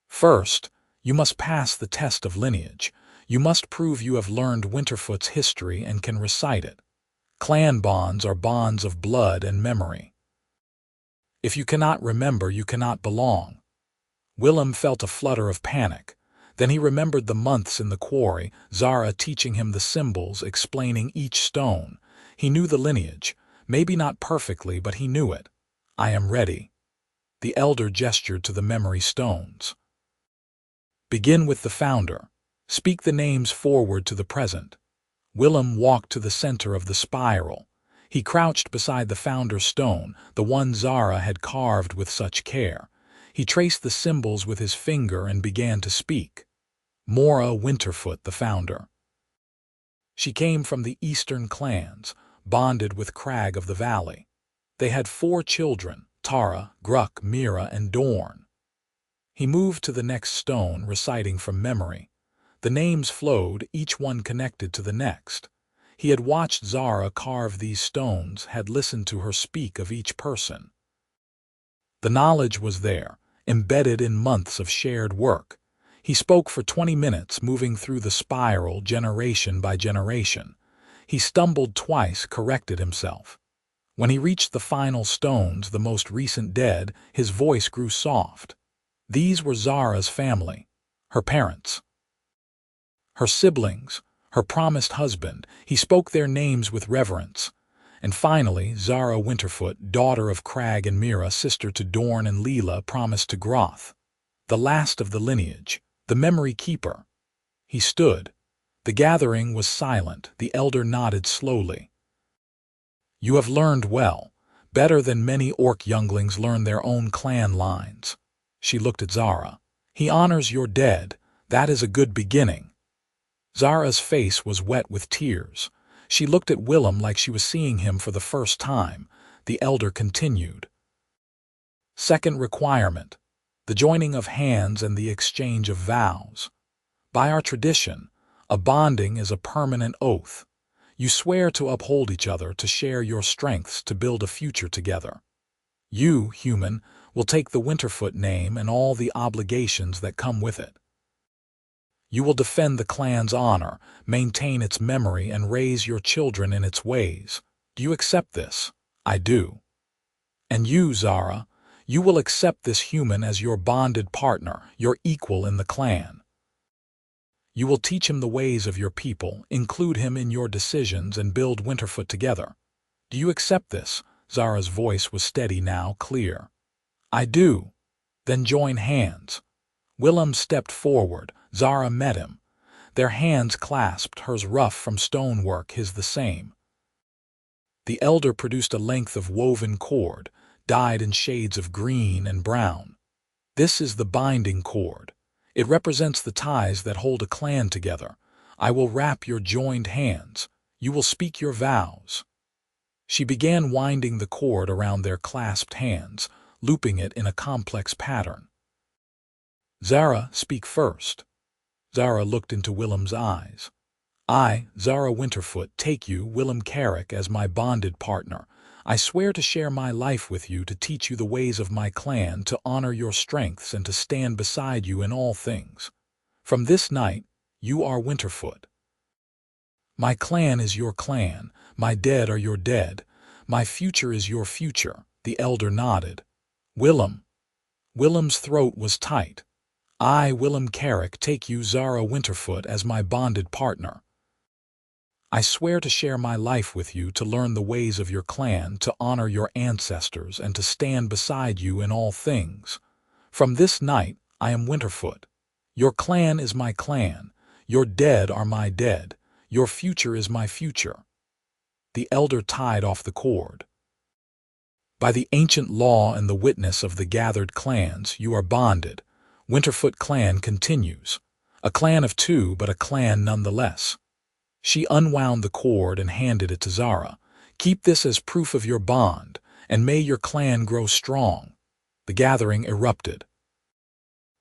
First, you must pass the test of lineage. You must prove you have learned Winterfoot's history and can recite it. Clan bonds are bonds of blood and memory. If you cannot remember, you cannot belong. Willem felt a flutter of panic. Then he remembered the months in the quarry, Zara teaching him the symbols, explaining each stone. He knew the lineage, maybe not perfectly, but he knew it. I am ready. The elder gestured to the memory stones. Begin with the founder. Speak the names forward to the present. Willem walked to the center of the spiral. He crouched beside the founder's stone, the one Zara had carved with such care. He traced the symbols with his finger and began to speak. Mora Winterfoot, the founder. She came from the eastern clans, bonded with Crag of the Valley. They had 4 children, Tara, Gruck, Mira, and Dorn. He moved to the next stone, reciting from memory. The names flowed, each one connected to the next. He had watched Zara carve these stones, had listened to her speak of each person. The knowledge was there, embedded in months of shared work. He spoke for 20 minutes, moving through the spiral generation by generation. He stumbled twice, corrected himself. When he reached the final stones, the most recent dead, his voice grew soft. These were Zara's family, her parents, her siblings, her promised husband. He spoke their names with reverence. And finally, Zara Winterfoot, daughter of Crag and Mira, sister to Dorn and Leela, promised to Groth. The last of the lineage, the memory keeper. He stood. The gathering was silent. The elder nodded slowly. You have learned well, better than many orc younglings learn their own clan lines. She looked at Zara. He honors your dead. That is a good beginning. Zara's face was wet with tears. She looked at Willem like she was seeing him for the first time. The elder continued. Second requirement, the joining of hands and the exchange of vows. By our tradition, a bonding is a permanent oath. You swear to uphold each other, to share your strengths, to build a future together. You, human, will take the Winterfoot name and all the obligations that come with it. You will defend the clan's honor, maintain its memory, and raise your children in its ways. Do you accept this? I do. And you, Zara, you will accept this human as your bonded partner, your equal in the clan. You will teach him the ways of your people, include him in your decisions, and build Winterfoot together. Do you accept this? Zara's voice was steady now, clear. I do. Then join hands. Willem stepped forward. Zara met him. Their hands clasped, hers rough from stonework, his the same. The elder produced a length of woven cord, dyed in shades of green and brown. This is the binding cord. It represents the ties that hold a clan together. I will wrap your joined hands. You will speak your vows. She began winding the cord around their clasped hands, looping it in a complex pattern. Zara, speak first. Zara looked into Willem's eyes. I, Zara Winterfoot, take you, Willem Carrick, as my bonded partner. I swear to share my life with you, to teach you the ways of my clan, to honor your strengths, and to stand beside you in all things. From this night, you are Winterfoot. My clan is your clan, my dead are your dead, my future is your future. The elder nodded. Willem's throat was tight. I, Willem Carrick, take you, Zara Winterfoot, as my bonded partner. I swear to share my life with you, to learn the ways of your clan, to honor your ancestors, and to stand beside you in all things. From this night, I am Winterfoot. Your clan is my clan. Your dead are my dead. Your future is my future. The elder tied off the cord. By the ancient law and the witness of the gathered clans, you are bonded. Winterfoot clan continues. A clan of two, but a clan nonetheless. She unwound the cord and handed it to Zara. Keep this as proof of your bond, and may your clan grow strong. The gathering erupted.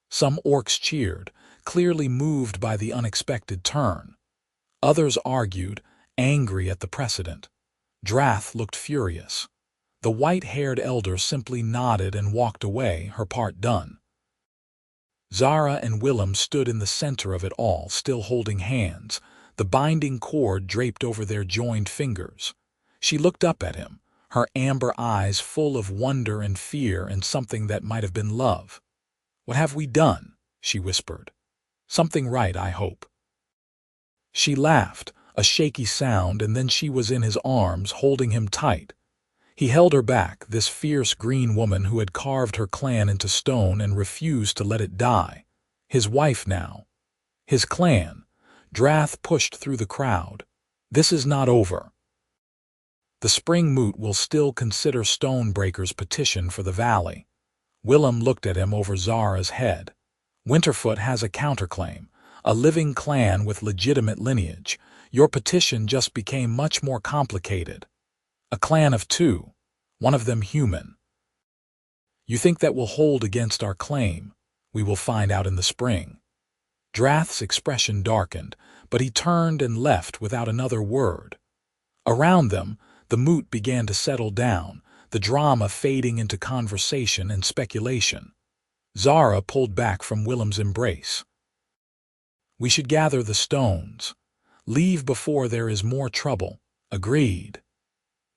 Some orcs cheered, clearly moved by the unexpected turn. Others argued, angry at the precedent. Drath looked furious. The white-haired elder simply nodded and walked away, her part done. Zara and Willem stood in the center of it all, still holding hands, the binding cord draped over their joined fingers. She looked up at him, her amber eyes full of wonder and fear and something that might have been love. "What have we done?" she whispered. "Something right, I hope." She laughed, a shaky sound, and then she was in his arms, holding him tight. He held her back, this fierce green woman who had carved her clan into stone and refused to let it die. His wife now. His clan. Drath pushed through the crowd. "This is not over. The spring moot will still consider Stonebreaker's petition for the valley." Willem looked at him over Zara's head. "Winterfoot has a counterclaim, a living clan with legitimate lineage. Your petition just became much more complicated. A clan of two, one of them human. You think that will hold against our claim? We will find out in the spring." Drath's expression darkened, but he turned and left without another word. Around them, the moot began to settle down, the drama fading into conversation and speculation. Zara pulled back from Willem's embrace. "We should gather the stones. Leave before there is more trouble." Agreed.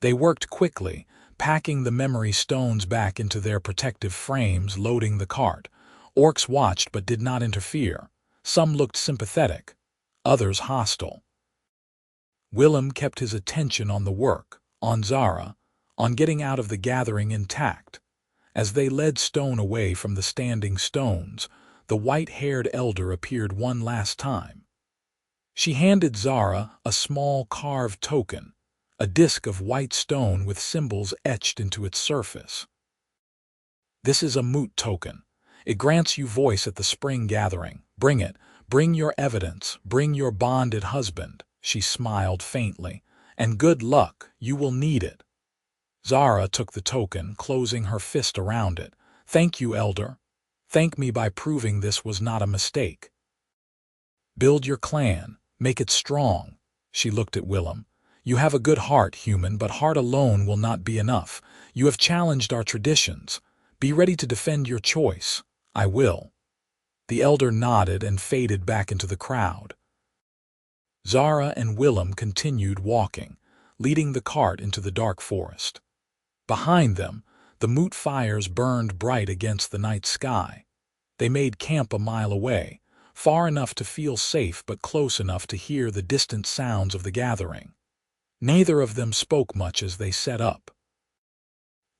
They worked quickly, packing the memory stones back into their protective frames, loading the cart. Orcs watched but did not interfere. Some looked sympathetic, others hostile. Willem kept his attention on the work, on Zara, on getting out of the gathering intact. As they led stone away from the standing stones, the white-haired elder appeared one last time. She handed Zara a small carved token, a disk of white stone with symbols etched into its surface. "This is a moot token. It grants you voice at the spring gathering. Bring it. Bring your evidence. Bring your bonded husband." She smiled faintly. "And good luck. You will need it." Zara took the token, closing her fist around it. "Thank you, elder. Thank me by proving this was not a mistake. Build your clan. Make it strong." She looked at Willem. "You have a good heart, human, but heart alone will not be enough. You have challenged our traditions. Be ready to defend your choice." "I will." The elder nodded and faded back into the crowd. Zara and Willem continued walking, leading the cart into the dark forest. Behind them, the moot fires burned bright against the night sky. They made camp a mile away, far enough to feel safe but close enough to hear the distant sounds of the gathering. Neither of them spoke much as they set up.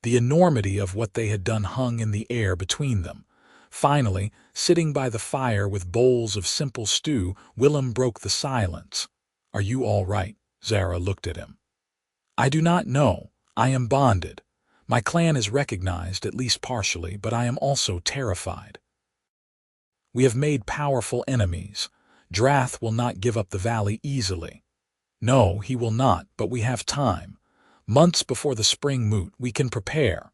The enormity of what they had done hung in the air between them. Finally, sitting by the fire with bowls of simple stew, Willem broke the silence. "Are you all right?" Zara looked at him. "I do not know. I am bonded. My clan is recognized, at least partially, but I am also terrified. We have made powerful enemies. Drath will not give up the valley easily." "No, he will not, but we have time. Months before the spring moot, we can prepare."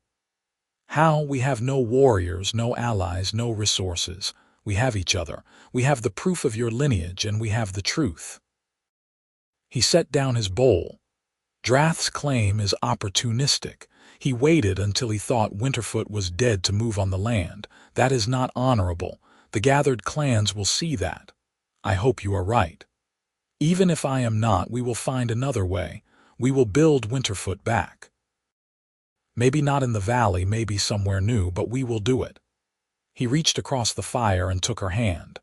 "How? We have no warriors, no allies, no resources. We have each other. We have the proof of your lineage, and we have the truth." He set down his bowl. "Drath's claim is opportunistic. He waited until he thought Winterfoot was dead to move on the land. That is not honorable. The gathered clans will see that. I hope you are right. Even if I am not, we will find another way. We will build Winterfoot back. Maybe not in the valley, maybe somewhere new, but we will do it." He reached across the fire and took her hand.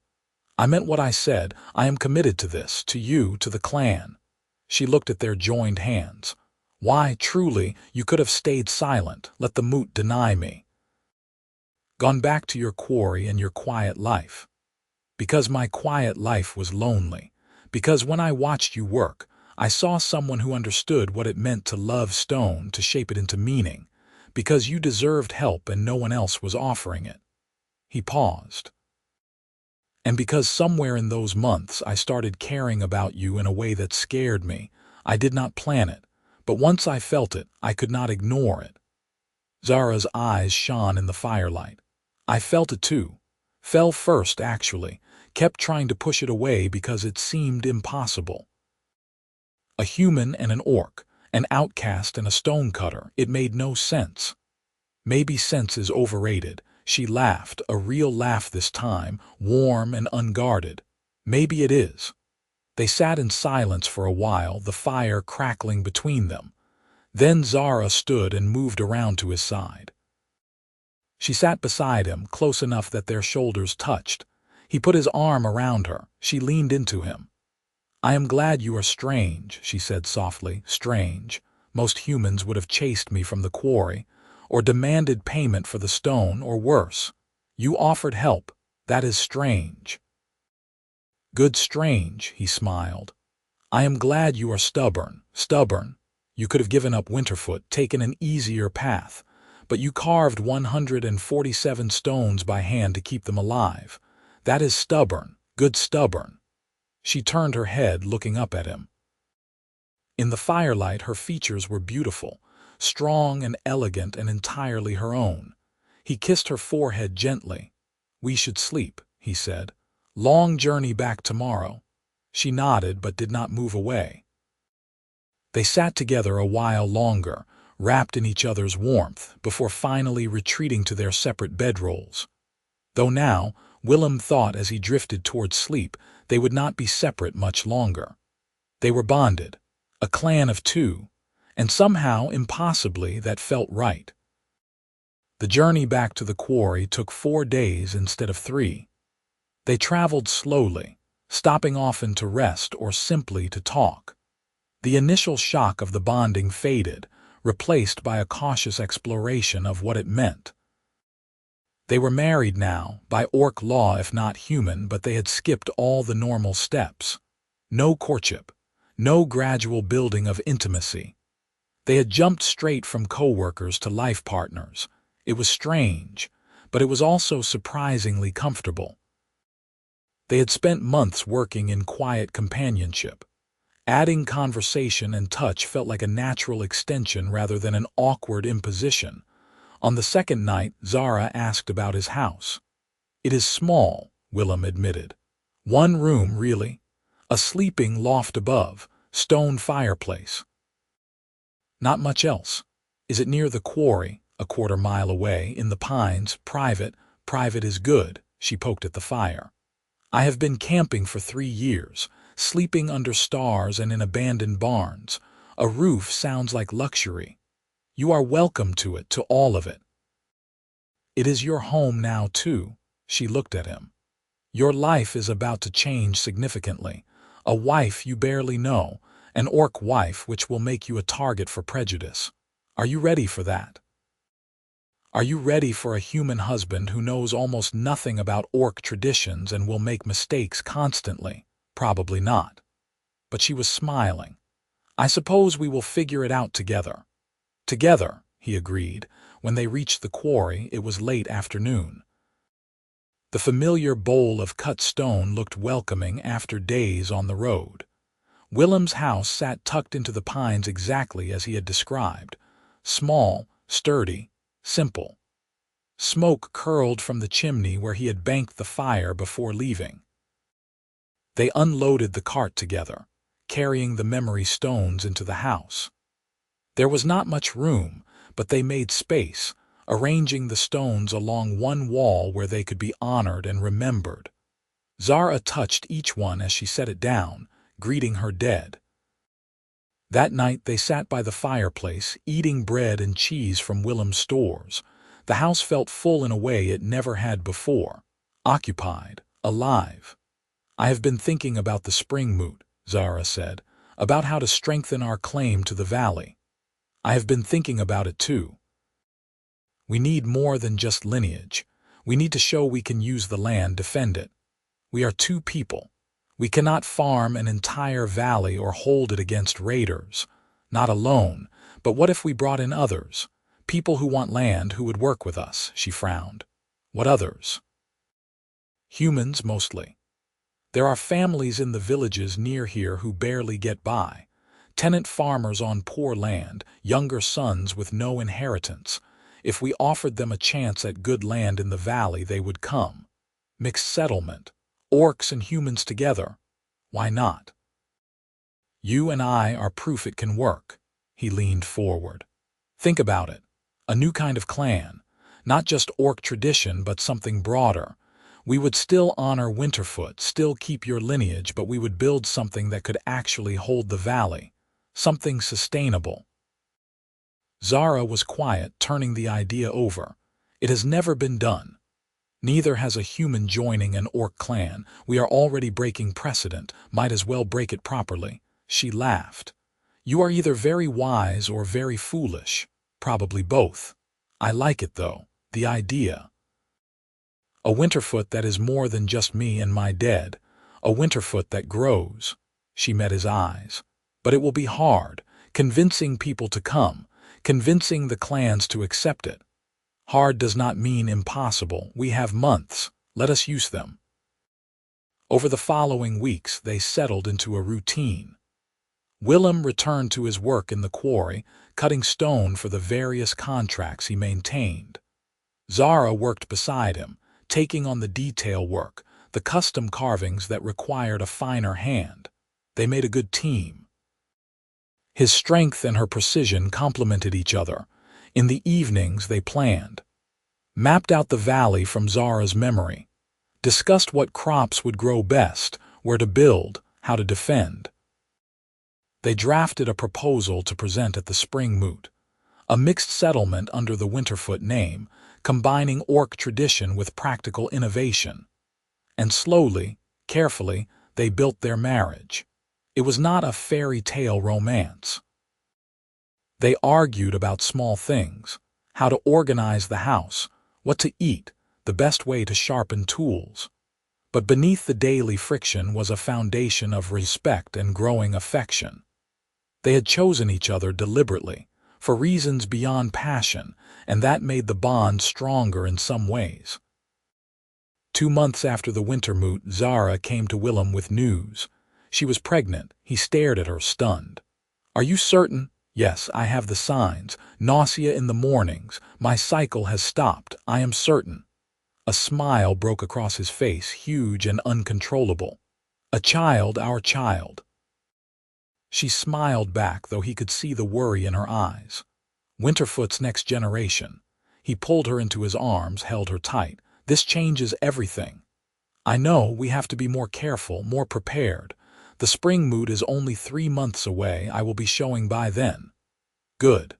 "I meant what I said. I am committed to this, to you, to the clan." She looked at their joined hands. "Why, truly, you could have stayed silent, let the moot deny me. Gone back to your quarry and your quiet life. Because my quiet life was lonely. Because when I watched you work, I saw someone who understood what it meant to love stone, to shape it into meaning. Because you deserved help and no one else was offering it." He paused. "And because somewhere in those months I started caring about you in a way that scared me. I did not plan it, but once I felt it, I could not ignore it." Zara's eyes shone in the firelight. "I felt it too. Fell first, actually. Kept trying to push it away because it seemed impossible. A human and an orc, an outcast and a stonecutter, it made no sense." "Maybe sense is overrated." She laughed, a real laugh this time, warm and unguarded. "Maybe it is." They sat in silence for a while, the fire crackling between them. Then Zara stood and moved around to his side. She sat beside him, close enough that their shoulders touched. He put his arm around her. She leaned into him. "I am glad you are strange," she said softly. "Strange. Most humans would have chased me from the quarry, or demanded payment for the stone, or worse. You offered help. That is strange." "Good strange," he smiled. "I am glad you are stubborn. Stubborn. You could have given up Winterfoot, taken an easier path. But you carved 147 stones by hand to keep them alive. That is stubborn. Good stubborn." She turned her head, looking up at him. In the firelight, her features were beautiful, strong and elegant and entirely her own. He kissed her forehead gently. "We should sleep," he said. "Long journey back tomorrow." She nodded but did not move away. They sat together a while longer, wrapped in each other's warmth, before finally retreating to their separate bedrolls. Though now, Willem thought as he drifted towards sleep, they would not be separate much longer. They were bonded, a clan of two, and somehow, impossibly, that felt right. The journey back to the quarry took 4 days instead of 3. They traveled slowly, stopping often to rest or simply to talk. The initial shock of the bonding faded, replaced by a cautious exploration of what it meant. They were married now, by orc law if not human, but they had skipped all the normal steps. No courtship, no gradual building of intimacy. They had jumped straight from co-workers to life partners. It was strange, but it was also surprisingly comfortable. They had spent months working in quiet companionship. Adding conversation and touch felt like a natural extension rather than an awkward imposition. On the second night, Zara asked about his house. "It is small," Willem admitted. "1 room, really. A sleeping loft above, stone fireplace. Not much else." "Is it near the quarry?" "A quarter-mile away, in the pines, private." "Private is good." She poked at the fire. "I have been camping for 3 years, sleeping under stars and in abandoned barns. A roof sounds like luxury. You are welcome to it, to all of it." "It is your home now, too." She looked at him. "Your life is about to change significantly. A wife you barely know, an orc wife which will make you a target for prejudice. Are you ready for that? Are you ready for a human husband who knows almost nothing about orc traditions and will make mistakes constantly? Probably not." But she was smiling. "I suppose we will figure it out together." "Together," he agreed. When they reached the quarry, it was late afternoon. The familiar bowl of cut stone looked welcoming after days on the road. Willem's house sat tucked into the pines exactly as he had described. Small, sturdy, simple. Smoke curled from the chimney where he had banked the fire before leaving. They unloaded the cart together, carrying the memory stones into the house. There was not much room, but they made space, arranging the stones along one wall where they could be honored and remembered. Zara touched each one as she set it down, greeting her dead. That night they sat by the fireplace, eating bread and cheese from Willem's stores. The house felt full in a way it never had before. Occupied, alive. "I have been thinking about the spring moot," Zara said, "about how to strengthen our claim to the valley. I have been thinking about it too. We need more than just lineage. We need to show we can use the land, defend it. We are two people. We cannot farm an entire valley or hold it against raiders. Not alone, but what if we brought in others? People who want land, who would work with us," she frowned. "What others?" "Humans, mostly. There are families in the villages near here who barely get by. Tenant farmers on poor land, younger sons with no inheritance. If we offered them a chance at good land in the valley, they would come. Mixed settlement. Orcs and humans together. Why not? You and I are proof it can work." He leaned forward. "Think about it. A new kind of clan. Not just orc tradition, but something broader. We would still honor Winterfoot, still keep your lineage, but we would build something that could actually hold the valley. Something sustainable." Zara was quiet, turning the idea over. "It has never been done. Neither has a human joining an orc clan. We are already breaking precedent. Might as well break it properly." She laughed. "You are either very wise or very foolish. Probably both. I like it, though. The idea. A Winterfoot that is more than just me and my dead. A Winterfoot that grows." She met his eyes. "But it will be hard. Convincing people to come. Convincing the clans to accept it. Hard does not mean impossible. We have months. Let us use them." Over the following weeks, they settled into a routine. Willem returned to his work in the quarry, cutting stone for the various contracts he maintained. Zara worked beside him, taking on the detail work, the custom carvings that required a finer hand. They made a good team. His strength and her precision complemented each other. In the evenings they planned. Mapped out the valley from Zara's memory. Discussed what crops would grow best, where to build, how to defend. They drafted a proposal to present at the spring moot. A mixed settlement under the Winterfoot name, combining orc tradition with practical innovation. And slowly, carefully, they built their marriage. It was not a fairy tale romance. They argued about small things, how to organize the house, what to eat, the best way to sharpen tools. But beneath the daily friction was a foundation of respect and growing affection. They had chosen each other deliberately, for reasons beyond passion, and that made the bond stronger in some ways. 2 months after the winter moot, Zara came to Willem with news. She was pregnant. He stared at her, stunned. "Are you certain?" "Yes, I have the signs. Nausea in the mornings. My cycle has stopped. I am certain." A smile broke across his face, huge and uncontrollable. "A child, our child." She smiled back, though he could see the worry in her eyes. Winterfoot's next generation. He pulled her into his arms, held her tight. "This changes everything. I know we have to be more careful, more prepared. The spring moot is only 3 months away. I will be showing by then." "Good.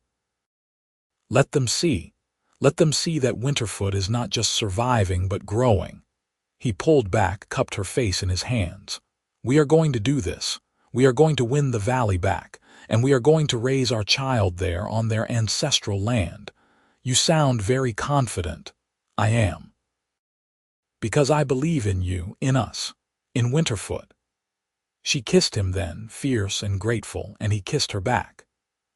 Let them see. Let them see that Winterfoot is not just surviving but growing." He pulled back, cupped her face in his hands. "We are going to do this. We are going to win the valley back, and we are going to raise our child there on their ancestral land. You sound very confident." "I am. Because I believe in you, in us, in Winterfoot." She kissed him then, fierce and grateful, and he kissed her back.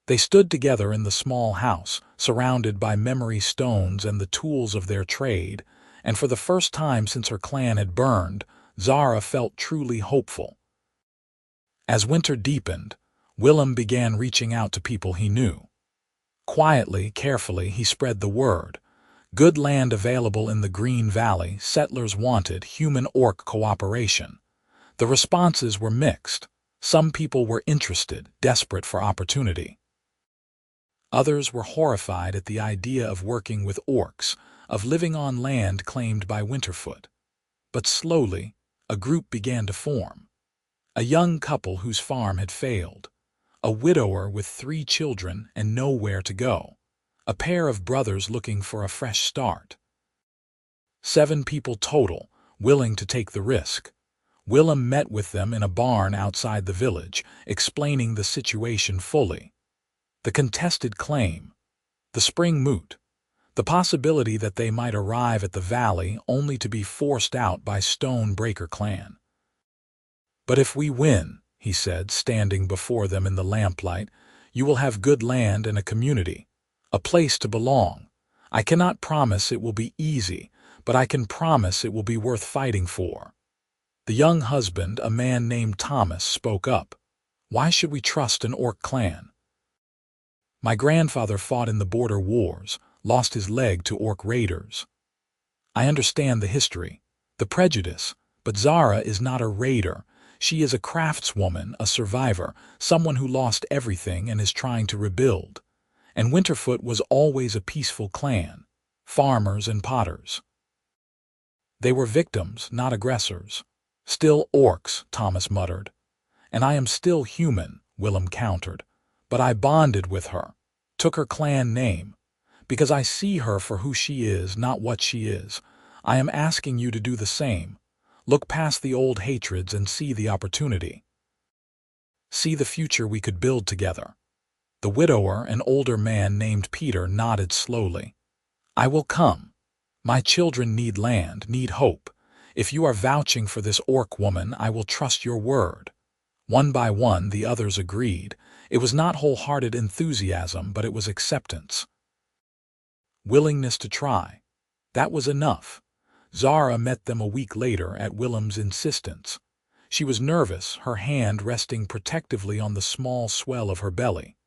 They stood together in the small house, surrounded by memory stones and the tools of their trade, and for the first time since her clan had burned, Zara felt truly hopeful. As winter deepened, Willem began reaching out to people he knew. Quietly, carefully, he spread the word. Good land available in the Green Valley, settlers wanted human-orc cooperation. The responses were mixed. Some people were interested, desperate for opportunity. Others were horrified at the idea of working with orcs, of living on land claimed by Winterfoot. But slowly, a group began to form. A young couple whose farm had failed. A widower with 3 children and nowhere to go. A pair of brothers looking for a fresh start. 7 people total, willing to take the risk. Willem met with them in a barn outside the village, explaining the situation fully. The contested claim, the spring moot, the possibility that they might arrive at the valley only to be forced out by Stonebreaker clan. "But if we win," he said, standing before them in the lamplight, "you will have good land and a community, a place to belong. I cannot promise it will be easy, but I can promise it will be worth fighting for." The young husband, a man named Thomas, spoke up. "Why should we trust an orc clan? My grandfather fought in the border wars, lost his leg to orc raiders. I understand the history, the prejudice, but Zara is not a raider. She is a craftswoman, a survivor, someone who lost everything and is trying to rebuild. And Winterfoot was always a peaceful clan, farmers and potters. They were victims, not aggressors." "Still orcs," Thomas muttered. "And I am still human," Willem countered. "But I bonded with her, took her clan name, because I see her for who she is, not what she is. I am asking you to do the same. Look past the old hatreds and see the opportunity. See the future we could build together." The widower, an older man named Peter, nodded slowly. "I will come. My children need land, need hope. If you are vouching for this orc woman, I will trust your word." One by one, the others agreed. It was not wholehearted enthusiasm, but it was acceptance. Willingness to try. That was enough. Zara met them a week later at Willem's insistence. She was nervous, her hand resting protectively on the small swell of her belly.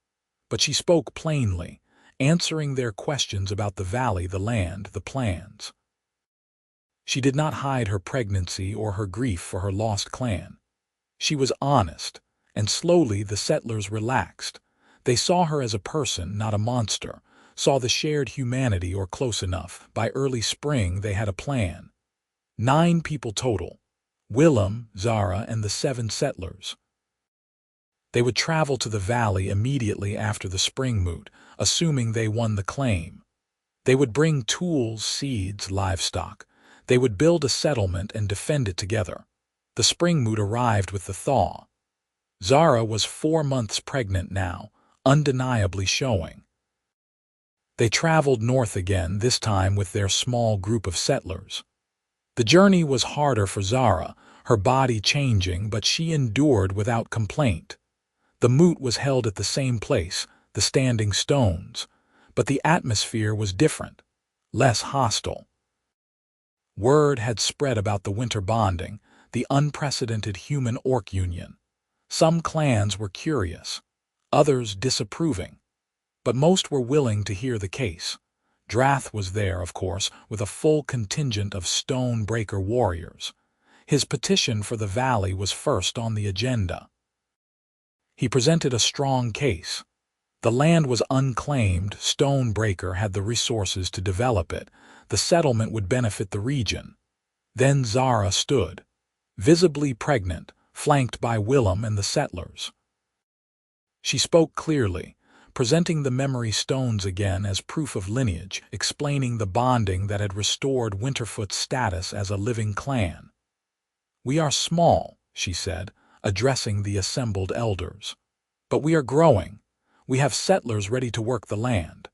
But she spoke plainly, answering their questions about the valley, the land, the plans. She did not hide her pregnancy or her grief for her lost clan. She was honest, and slowly the settlers relaxed. They saw her as a person, not a monster, saw the shared humanity, or close enough. By early spring they had a plan. 9 people total: Willem, Zara, and the 7 settlers. They would travel to the valley immediately after the spring moot, assuming they won the claim. They would bring tools, seeds, livestock. They would build a settlement and defend it together. The spring moot arrived with the thaw. Zara was 4 months pregnant now, undeniably showing. They traveled north again, this time with their small group of settlers. The journey was harder for Zara, her body changing, but she endured without complaint. The moot was held at the same place, the Standing Stones, but the atmosphere was different, less hostile. Word had spread about the winter bonding, the unprecedented human-orc union. Some clans were curious, others disapproving, but most were willing to hear the case. Drath was there, of course, with a full contingent of Stonebreaker warriors. His petition for the valley was first on the agenda. He presented a strong case. The land was unclaimed, Stonebreaker had the resources to develop it, the settlement would benefit the region. Then Zara stood, visibly pregnant, flanked by Willem and the settlers. She spoke clearly, presenting the memory stones again as proof of lineage, explaining the bonding that had restored Winterfoot's status as a living clan. "We are small," she said, addressing the assembled elders. "But we are growing. We have settlers ready to work the land.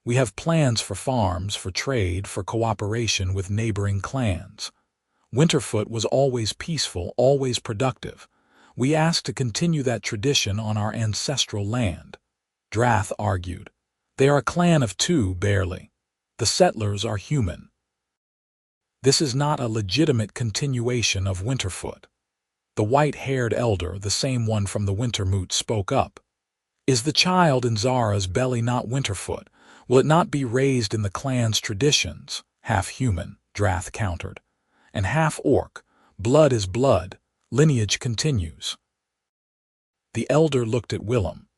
We have plans for farms, for trade, for cooperation with neighboring clans. Winterfoot was always peaceful, always productive. We ask to continue that tradition on our ancestral land." Drath argued. "They are a clan of 2, barely. The settlers are human. This is not a legitimate continuation of Winterfoot." The white-haired elder, the same one from the winter moot, spoke up. "Is the child in Zara's belly not Winterfoot? Will it not be raised in the clan's traditions?" "Half human," Drath countered, "and half orc. Blood is blood. Lineage continues." The elder looked at Willem.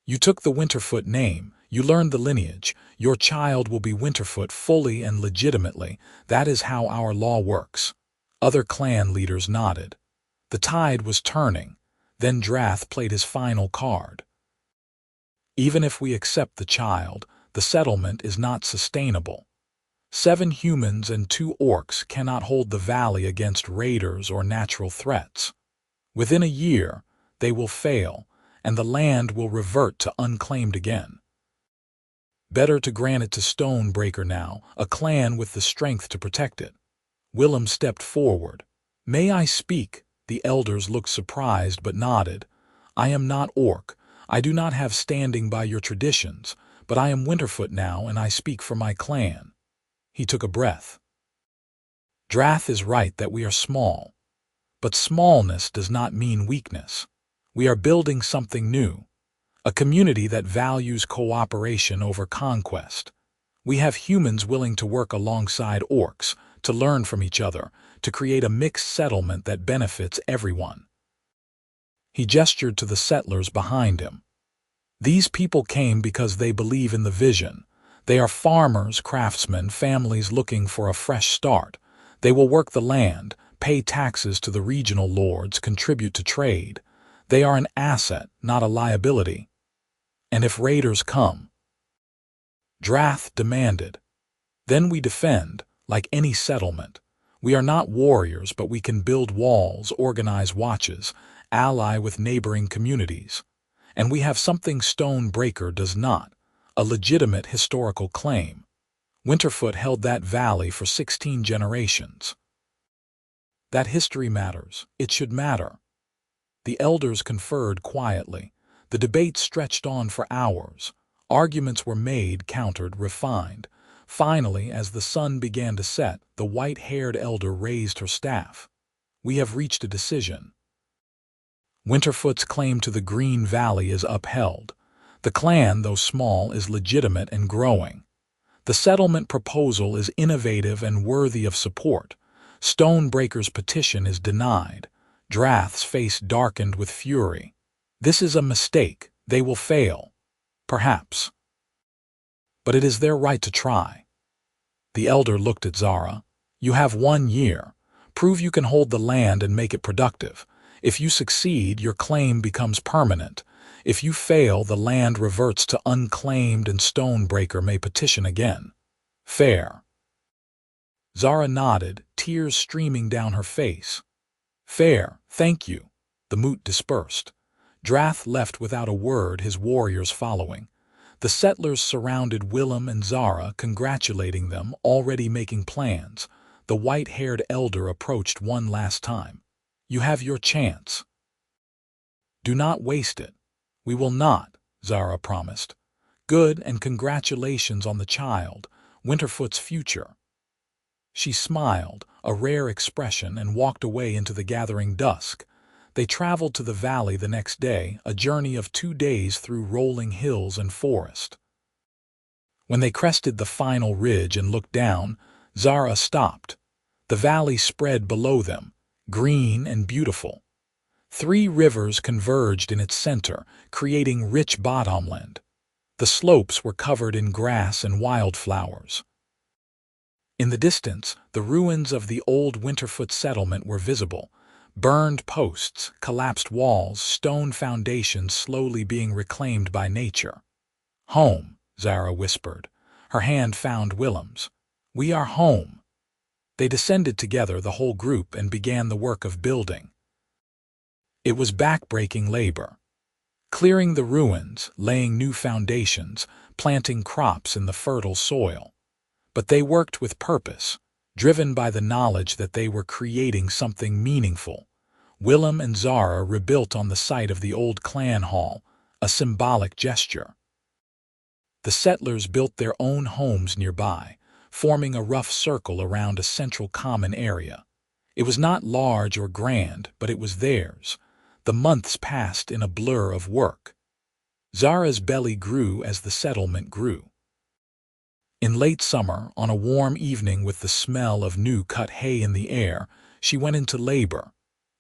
"You took the Winterfoot name. You learned the lineage. Your child will be Winterfoot fully and legitimately. That is how our law works." Other clan leaders nodded. The tide was turning. Then Drath played his final card. Even if we accept the child, the settlement is not sustainable. 7 humans and 2 orcs cannot hold the valley against raiders or natural threats. Within a year, they will fail, and the land will revert to unclaimed again. Better to grant it to Stonebreaker now, a clan with the strength to protect it. Willem stepped forward. "May I speak?" The elders looked surprised but nodded. "I am not orc. I do not have standing by your traditions, but I am Winterfoot now, and I speak for my clan." He took a breath. "Drath is right that we are small. But smallness does not mean weakness. We are building something new, a community that values cooperation over conquest. We have humans willing to work alongside orcs, to learn from each other, to create a mixed settlement that benefits everyone." He gestured to the settlers behind him. "These people came because they believe in the vision. They are farmers, craftsmen, families looking for a fresh start. They will work the land, pay taxes to the regional lords, contribute to trade. They are an asset, not a liability. And if raiders come," Drath demanded, "then we defend, like any settlement. We are not warriors, but we can build walls, organize watches, ally with neighboring communities. And we have something Stonebreaker does not, a legitimate historical claim. Winterfoot held that valley for 16 generations. That history matters. It should matter." The elders conferred quietly. The debate stretched on for hours. Arguments were made, countered, refined. Finally, as the sun began to set, the white-haired elder raised her staff. "We have reached a decision. Winterfoot's claim to the Green Valley is upheld. The clan, though small, is legitimate and growing. The settlement proposal is innovative and worthy of support. Stonebreaker's petition is denied." Drath's face darkened with fury. "This is a mistake. They will fail. Perhaps. But it is their right to try." The elder looked at Zara. "You have 1 year. Prove you can hold the land and make it productive. If you succeed, your claim becomes permanent. If you fail, the land reverts to unclaimed and Stonebreaker may petition again. Fair?" Zara nodded, tears streaming down her face. "Fair, thank you." The moot dispersed. Drath left without a word, his warriors following. The settlers surrounded Willem and Zara, congratulating them, already making plans. The white-haired elder approached one last time. "You have your chance. Do not waste it." "We will not," Zara promised. "Good, and congratulations on the child, Winterfoot's future." She smiled, a rare expression, and walked away into the gathering dusk. They traveled to the valley the next day, a journey of 2 days through rolling hills and forest. When they crested the final ridge and looked down, Zara stopped. The valley spread below them, green and beautiful. 3 rivers converged in its center, creating rich bottomland. The slopes were covered in grass and wildflowers. In the distance, the ruins of the old Winterfoot settlement were visible. Burned posts, collapsed walls, stone foundations slowly being reclaimed by nature. "Home," Zara whispered. Her hand found Willem's. "We are home." They descended together, the whole group, and began the work of building. It was back-breaking labor. Clearing the ruins, laying new foundations, planting crops in the fertile soil. But they worked with purpose, driven by the knowledge that they were creating something meaningful. Willem and Zara rebuilt on the site of the old clan hall, a symbolic gesture. The settlers built their own homes nearby, forming a rough circle around a central common area. It was not large or grand, but it was theirs. The months passed in a blur of work. Zara's belly grew as the settlement grew. In late summer, on a warm evening with the smell of new cut hay in the air, she went into labor.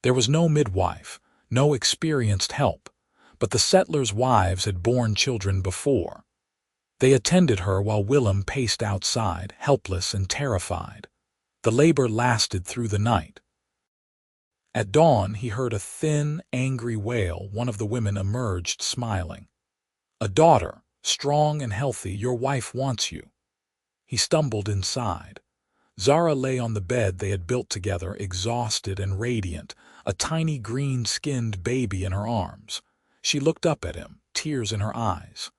There was no midwife, no experienced help, but the settlers' wives had borne children before. They attended her while Willem paced outside, helpless and terrified. The labor lasted through the night. At dawn, he heard a thin, angry wail. One of the women emerged, smiling. "A daughter, strong and healthy. Your wife wants you." He stumbled inside. Zara lay on the bed they had built together, exhausted and radiant, a tiny green-skinned baby in her arms. She looked up at him, tears in her eyes.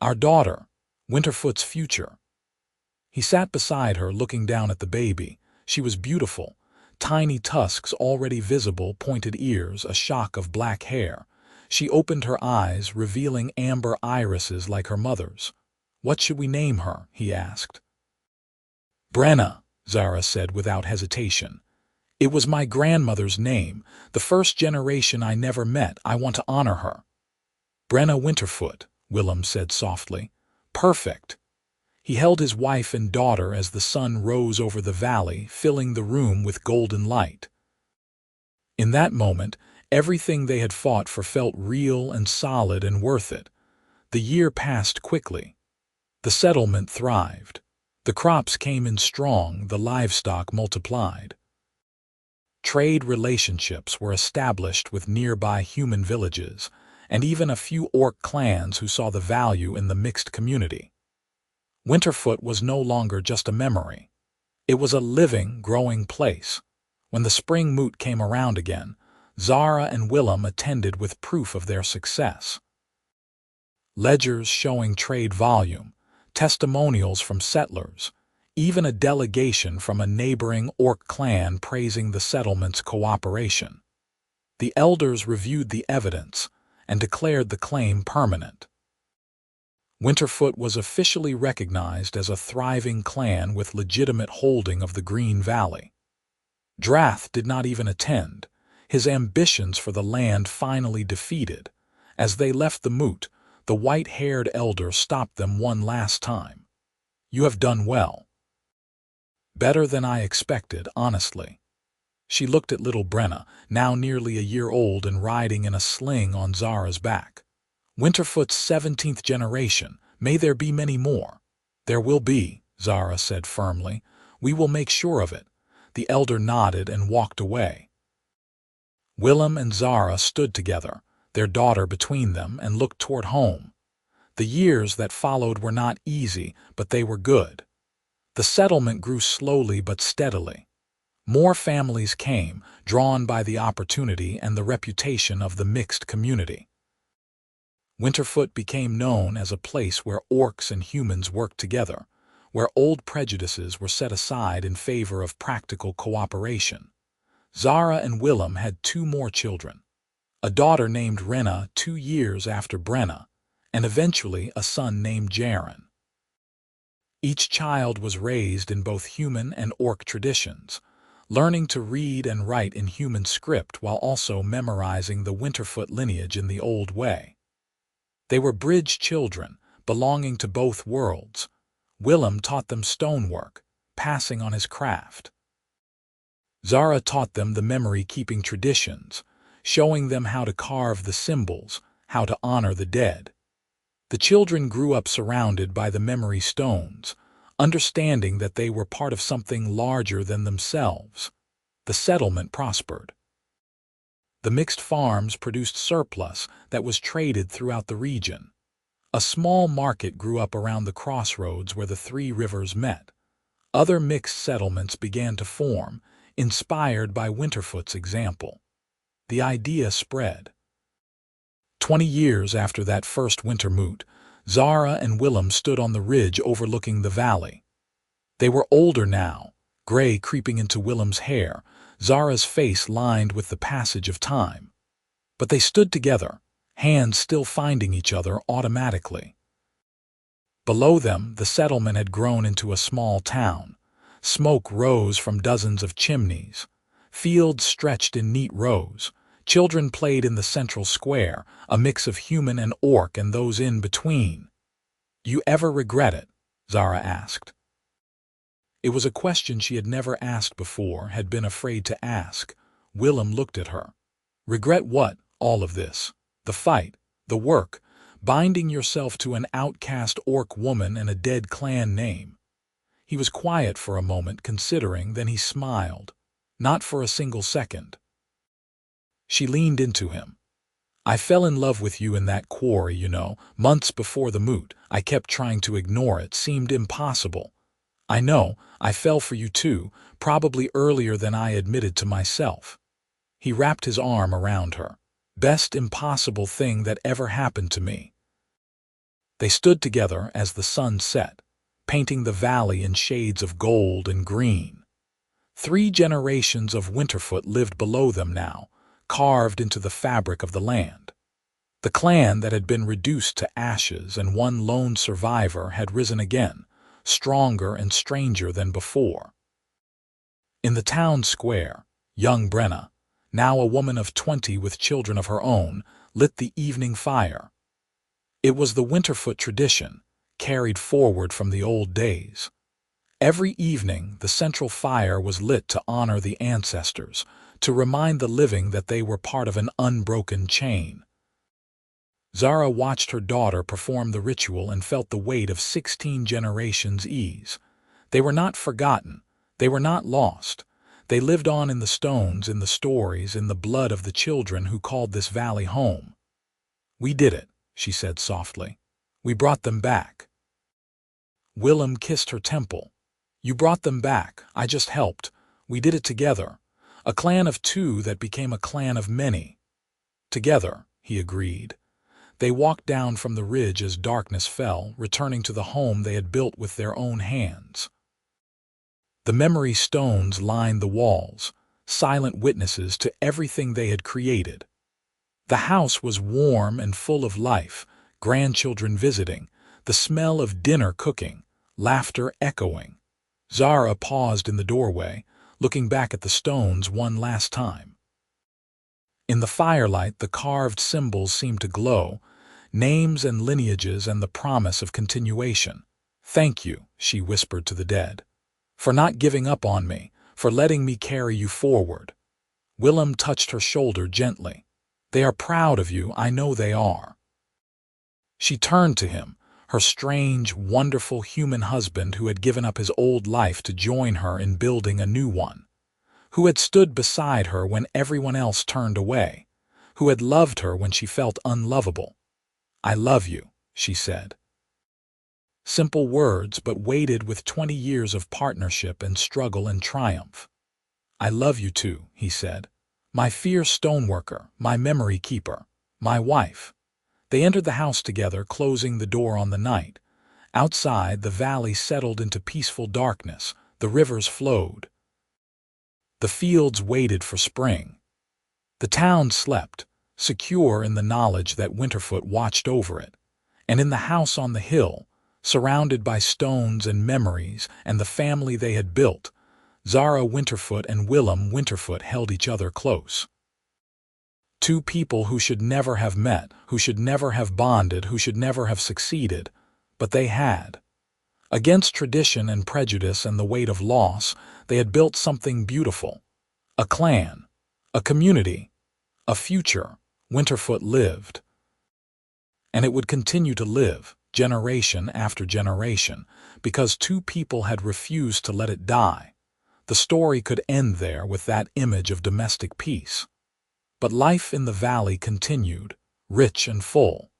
"Our daughter, Winterfoot's future." He sat beside her, looking down at the baby. She was beautiful. Tiny tusks already visible, pointed ears, a shock of black hair. She opened her eyes, revealing amber irises like her mother's. "What should we name her?" he asked. "Brenna," Zara said without hesitation. "It was my grandmother's name, the first generation I never met. I want to honor her." "Brenna Winterfoot," Willem said softly. "Perfect." He held his wife and daughter as the sun rose over the valley, filling the room with golden light. In that moment, everything they had fought for felt real and solid and worth it. The year passed quickly. The settlement thrived. The crops came in strong, the livestock multiplied. Trade relationships were established with nearby human villages, and even a few orc clans who saw the value in the mixed community. Winterfoot was no longer just a memory. It was a living, growing place. When the spring moot came around again, Zara and Willem attended with proof of their success. Ledgers showing trade volume, testimonials from settlers, even a delegation from a neighboring orc clan praising the settlement's cooperation. The elders reviewed the evidence and declared the claim permanent. Winterfoot was officially recognized as a thriving clan with legitimate holding of the Green Valley. Drath did not even attend, his ambitions for the land finally defeated. As they left the moot, the white-haired elder stopped them one last time. "You have done well." "Better than I expected, honestly." She looked at little Brenna, now nearly a year old and riding in a sling on Zara's back. "Winterfoot's 17th generation. May there be many more." "There will be," Zara said firmly. "We will make sure of it." The elder nodded and walked away. Willem and Zara stood together, their daughter between them, and looked toward home. The years that followed were not easy, but they were good. The settlement grew slowly but steadily. More families came, drawn by the opportunity and the reputation of the mixed community. Winterfoot became known as a place where orcs and humans worked together, where old prejudices were set aside in favor of practical cooperation. Zara and Willem had 2 more children. A daughter named Renna 2 years after Brenna, and eventually a son named Jaren. Each child was raised in both human and orc traditions, learning to read and write in human script while also memorizing the Winterfoot lineage in the old way. They were bridge children, belonging to both worlds. Willem taught them stonework, passing on his craft. Zara taught them the memory-keeping traditions, showing them how to carve the symbols, how to honor the dead. The children grew up surrounded by the memory stones, understanding that they were part of something larger than themselves. The settlement prospered. The mixed farms produced surplus that was traded throughout the region. A small market grew up around the crossroads where the 3 rivers met. Other mixed settlements began to form, inspired by Winterfoot's example. The idea spread. 20 years after that first winter moot, Zara and Willem stood on the ridge overlooking the valley. They were older now, gray creeping into Willem's hair, Zara's face lined with the passage of time. But they stood together, hands still finding each other automatically. Below them, the settlement had grown into a small town. Smoke rose from dozens of chimneys. Fields stretched in neat rows. Children played in the central square, a mix of human and orc and those in between. "You ever regret it?" Zara asked. It was a question she had never asked before, had been afraid to ask. Willem looked at her. "Regret what? All of this? The fight, the work, binding yourself to an outcast orc woman and a dead clan name." He was quiet for a moment, considering, then he smiled. Not for a single second. She leaned into him. I fell in love with you in that quarry, months before the moot. I kept trying to ignore it, seemed impossible. I know, I fell for you too, probably earlier than I admitted to myself. He wrapped his arm around her. Best impossible thing that ever happened to me. They stood together as the sun set, painting the valley in shades of gold and green. 3 generations of Winterfoot lived below them now, carved into the fabric of the land. The clan that had been reduced to ashes and one lone survivor had risen again, stronger and stranger than before. In the town square, young Brenna, now a woman of 20 with children of her own, lit the evening fire. It was the Winterfoot tradition, carried forward from the old days. Every evening, the central fire was lit to honor the ancestors, to remind the living that they were part of an unbroken chain. Zara watched her daughter perform the ritual and felt the weight of 16 generations ease. They were not forgotten. They were not lost. They lived on in the stones, in the stories, in the blood of the children who called this valley home. "We did it," she said softly. "We brought them back." Willem kissed her temple. "You brought them back. I just helped. We did it together. A clan of 2 that became a clan of many." "Together," he agreed. They walked down from the ridge as darkness fell, returning to the home they had built with their own hands. The memory stones lined the walls, silent witnesses to everything they had created. The house was warm and full of life, grandchildren visiting, the smell of dinner cooking, laughter echoing. Zara paused in the doorway, looking back at the stones one last time. In the firelight, the carved symbols seemed to glow, names and lineages and the promise of continuation. "Thank you," she whispered to the dead, "for not giving up on me, for letting me carry you forward." Willem touched her shoulder gently. "They are proud of you, I know they are." She turned to him, her strange, wonderful human husband who had given up his old life to join her in building a new one, who had stood beside her when everyone else turned away, who had loved her when she felt unlovable. "I love you," she said. Simple words, but weighted with 20 years of partnership and struggle and triumph. "I love you too," he said. "My fierce stoneworker, my memory keeper, my wife." They entered the house together, closing the door on the night. Outside, the valley settled into peaceful darkness. The rivers flowed. The fields waited for spring. The town slept, secure in the knowledge that Winterfoot watched over it. And in the house on the hill, surrounded by stones and memories and the family they had built, Zara Winterfoot and Willem Winterfoot held each other close. 2 people who should never have met, who should never have bonded, who should never have succeeded, but they had. Against tradition and prejudice and the weight of loss, they had built something beautiful. A clan, a community, a future. Winterfoot lived. And it would continue to live, generation after generation, because 2 people had refused to let it die. The story could end there with that image of domestic peace. But life in the valley continued, rich and full.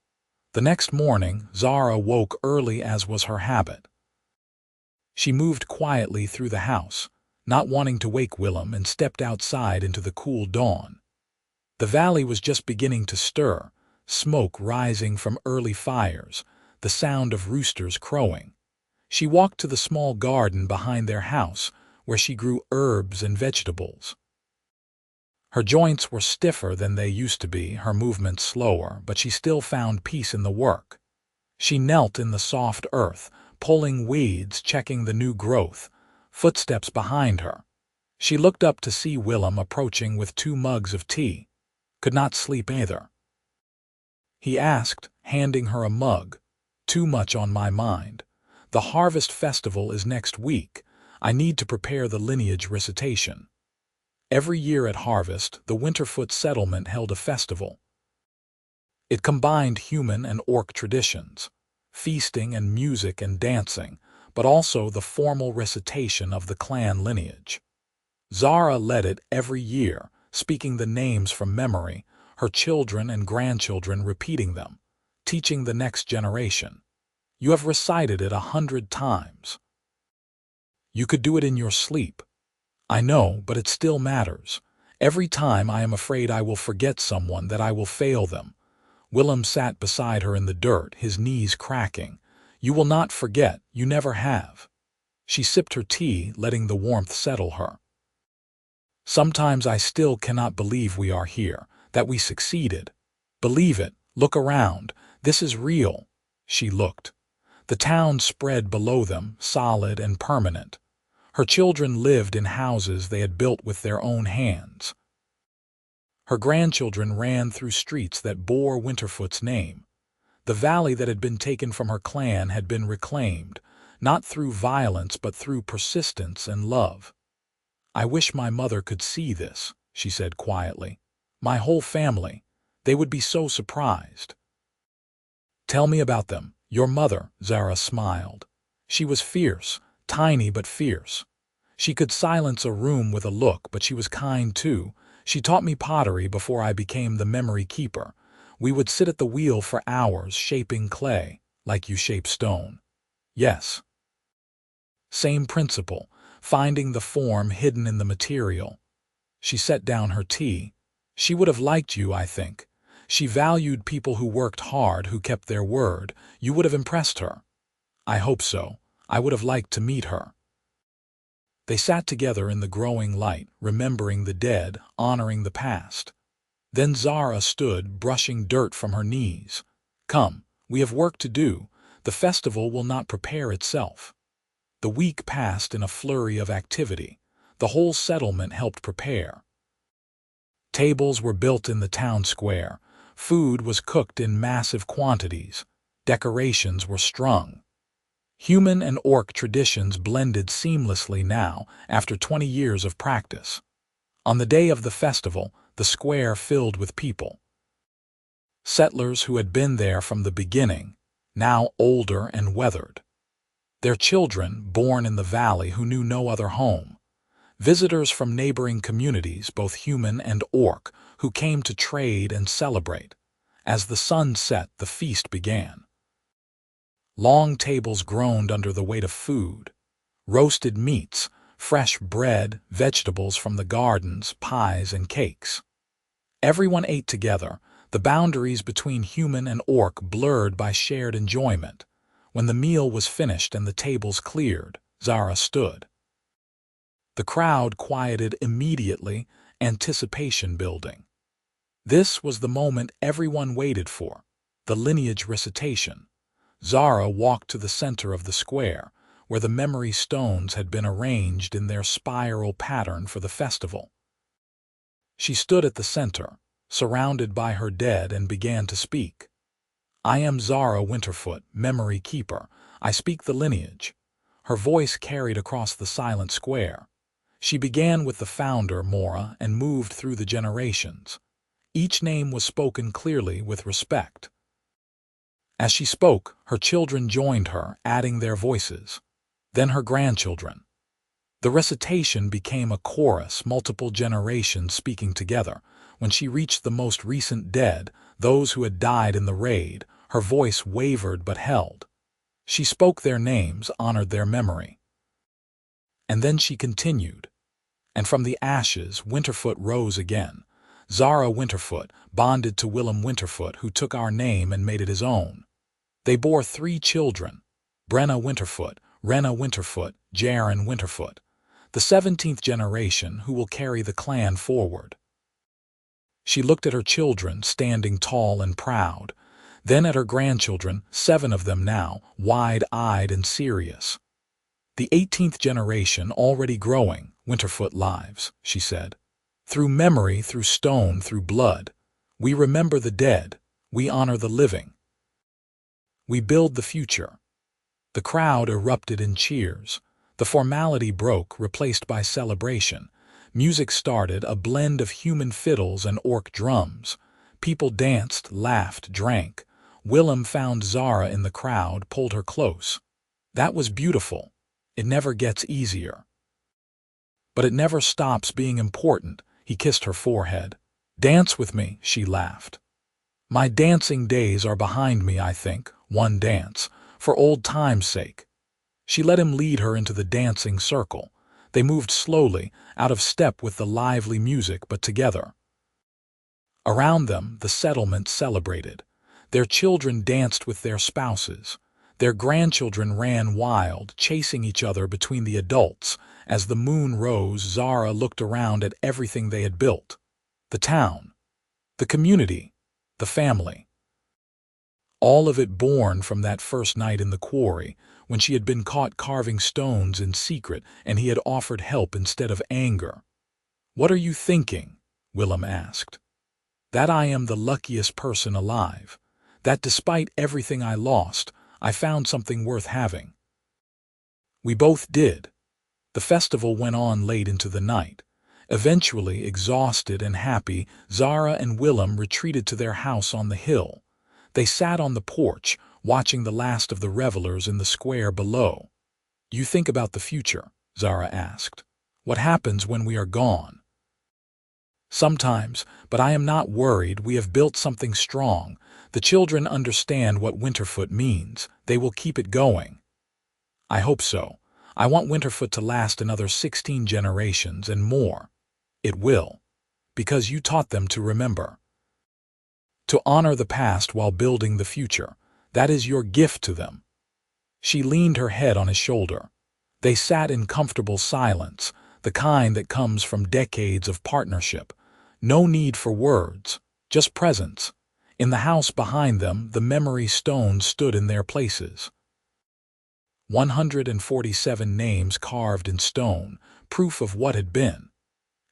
The next morning, Zara woke early as was her habit. She moved quietly through the house, not wanting to wake Willem, and stepped outside into the cool dawn. The valley was just beginning to stir, smoke rising from early fires, the sound of roosters crowing. She walked to the small garden behind their house, where she grew herbs and vegetables. Her joints were stiffer than they used to be, her movements slower, but she still found peace in the work. She knelt in the soft earth, pulling weeds, checking the new growth, footsteps behind her. She looked up to see Willem approaching with 2 mugs of tea. Could not sleep either. He asked, handing her a mug. "Too much on my mind. The harvest festival is next week. I need to prepare the lineage recitation." Every year at harvest, the Winterfoot settlement held a festival. It combined human and orc traditions, feasting and music and dancing, but also the formal recitation of the clan lineage. Zara led it every year, speaking the names from memory, her children and grandchildren repeating them, teaching the next generation. You have recited it 100 times. You could do it in your sleep. I know, but it still matters. Every time I am afraid I will forget someone, that I will fail them. Willem sat beside her in the dirt, his knees cracking. You will not forget, you never have. She sipped her tea, letting the warmth settle her. Sometimes I still cannot believe we are here, that we succeeded. Believe it, look around, this is real. She looked. The town spread below them, solid and permanent. Her children lived in houses they had built with their own hands. Her grandchildren ran through streets that bore Winterfoot's name. The valley that had been taken from her clan had been reclaimed, not through violence but through persistence and love. I wish my mother could see this, she said quietly. My whole family. They would be so surprised. Tell me about them. Your mother, Zara smiled. She was fierce, tiny but fierce. She could silence a room with a look, but she was kind too. She taught me pottery before I became the memory keeper. We would sit at the wheel for hours shaping clay, like you shape stone. Yes. Same principle, finding the form hidden in the material. She set down her tea. She would have liked you, I think. She valued people who worked hard, who kept their word. You would have impressed her. I hope so. I would have liked to meet her. They sat together in the growing light, remembering the dead, honoring the past. Then Zara stood, brushing dirt from her knees. Come, we have work to do. The festival will not prepare itself. The week passed in a flurry of activity. The whole settlement helped prepare. Tables were built in the town square. Food was cooked in massive quantities. Decorations were strung. Human and orc traditions blended seamlessly now, after 20 years of practice. On the day of the festival, the square filled with people. Settlers who had been there from the beginning, now older and weathered. Their children, born in the valley, who knew no other home. Visitors from neighboring communities, both human and orc, who came to trade and celebrate. As the sun set, the feast began. Long tables groaned under the weight of food. Roasted meats, fresh bread, vegetables from the gardens, pies and cakes. Everyone ate together, the boundaries between human and orc blurred by shared enjoyment. When the meal was finished and the tables cleared, Zara stood. The crowd quieted immediately, anticipation building. This was the moment everyone waited for, the lineage recitation. Zara walked to the center of the square, where the memory stones had been arranged in their spiral pattern for the festival. She stood at the center, surrounded by her dead, and began to speak. I am Zara Winterfoot, memory keeper. I speak the lineage. Her voice carried across the silent square. She began with the founder, Mora, and moved through the generations. Each name was spoken clearly with respect. As she spoke, her children joined her, adding their voices. Then her grandchildren. The recitation became a chorus, multiple generations speaking together. When she reached the most recent dead, those who had died in the raid, her voice wavered but held. She spoke their names, honored their memory. And then she continued. And from the ashes, Winterfoot rose again. Zara Winterfoot, bonded to Willem Winterfoot, who took our name and made it his own. They bore 3 children, Brenna Winterfoot, Renna Winterfoot, Jaren Winterfoot, the 17th generation who will carry the clan forward. She looked at her children, standing tall and proud, then at her grandchildren, 7 of them now, wide-eyed and serious. The 18th generation already growing, Winterfoot lives, she said. Through memory, through stone, through blood. We remember the dead. We honor the living. We build the future. The crowd erupted in cheers. The formality broke, replaced by celebration. Music started, a blend of human fiddles and orc drums. People danced, laughed, drank. Willem found Zara in the crowd, pulled her close. That was beautiful. It never gets easier. But it never stops being important. He kissed her forehead. Dance with me, she laughed. My dancing days are behind me, I think, one dance, for old time's sake. She let him lead her into the dancing circle. They moved slowly, out of step with the lively music, but together. Around them, the settlement celebrated. Their children danced with their spouses. Their grandchildren ran wild, chasing each other between the adults. As the moon rose, Zara looked around at everything they had built. The town, the community, the family. All of it born from that first night in the quarry, when she had been caught carving stones in secret and he had offered help instead of anger. "What are you thinking?" Willem asked. "That I am the luckiest person alive. That despite everything I lost, I found something worth having." We both did. The festival went on late into the night. Eventually, exhausted and happy, Zara and Willem retreated to their house on the hill. They sat on the porch, watching the last of the revelers in the square below. "You think about the future?" Zara asked. "What happens when we are gone?" "Sometimes, but I am not worried. We have built something strong. The children understand what Winterfoot means. They will keep it going." "I hope so. I want Winterfoot to last another 16 generations and more." "It will. Because you taught them to remember. To honor the past while building the future. That is your gift to them." She leaned her head on his shoulder. They sat in comfortable silence, the kind that comes from decades of partnership. No need for words, just presence. In the house behind them, the memory stones stood in their places. 147 names carved in stone, proof of what had been.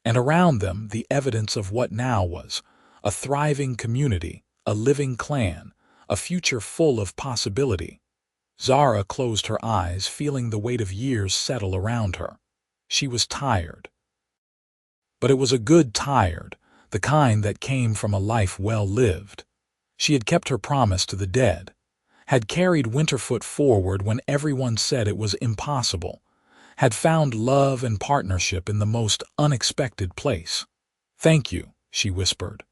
And around them, the evidence of what now was. A thriving community, a living clan, a future full of possibility. Zara closed her eyes, feeling the weight of years settle around her. She was tired. But it was a good tired, the kind that came from a life well lived. She had kept her promise to the dead, had carried Winterfoot forward when everyone said it was impossible, had found love and partnership in the most unexpected place. "Thank you," she whispered.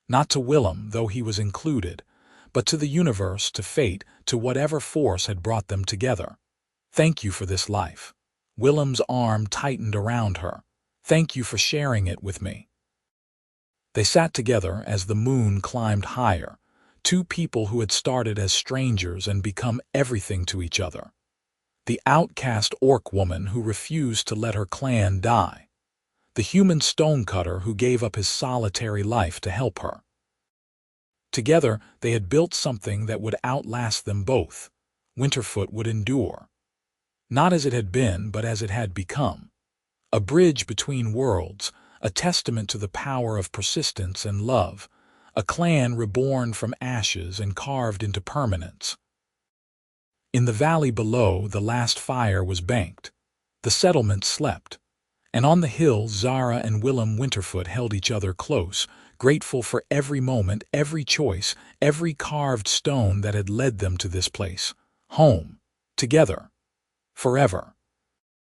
Not to Willem, though he was included, but to the universe, to fate, to whatever force had brought them together. "Thank you for this life." Willem's arm tightened around her. "Thank you for sharing it with me." They sat together as the moon climbed higher, two people who had started as strangers and become everything to each other. The outcast orc woman who refused to let her clan die. The human stonecutter who gave up his solitary life to help her. Together, they had built something that would outlast them both. Winterfoot would endure. Not as it had been, but as it had become. A bridge between worlds, a testament to the power of persistence and love, a clan reborn from ashes and carved into permanence. In the valley below, the last fire was banked. The settlement slept. And on the hill, Zara and Willem Winterfoot held each other close, grateful for every moment, every choice, every carved stone that had led them to this place. Home. Together. Forever.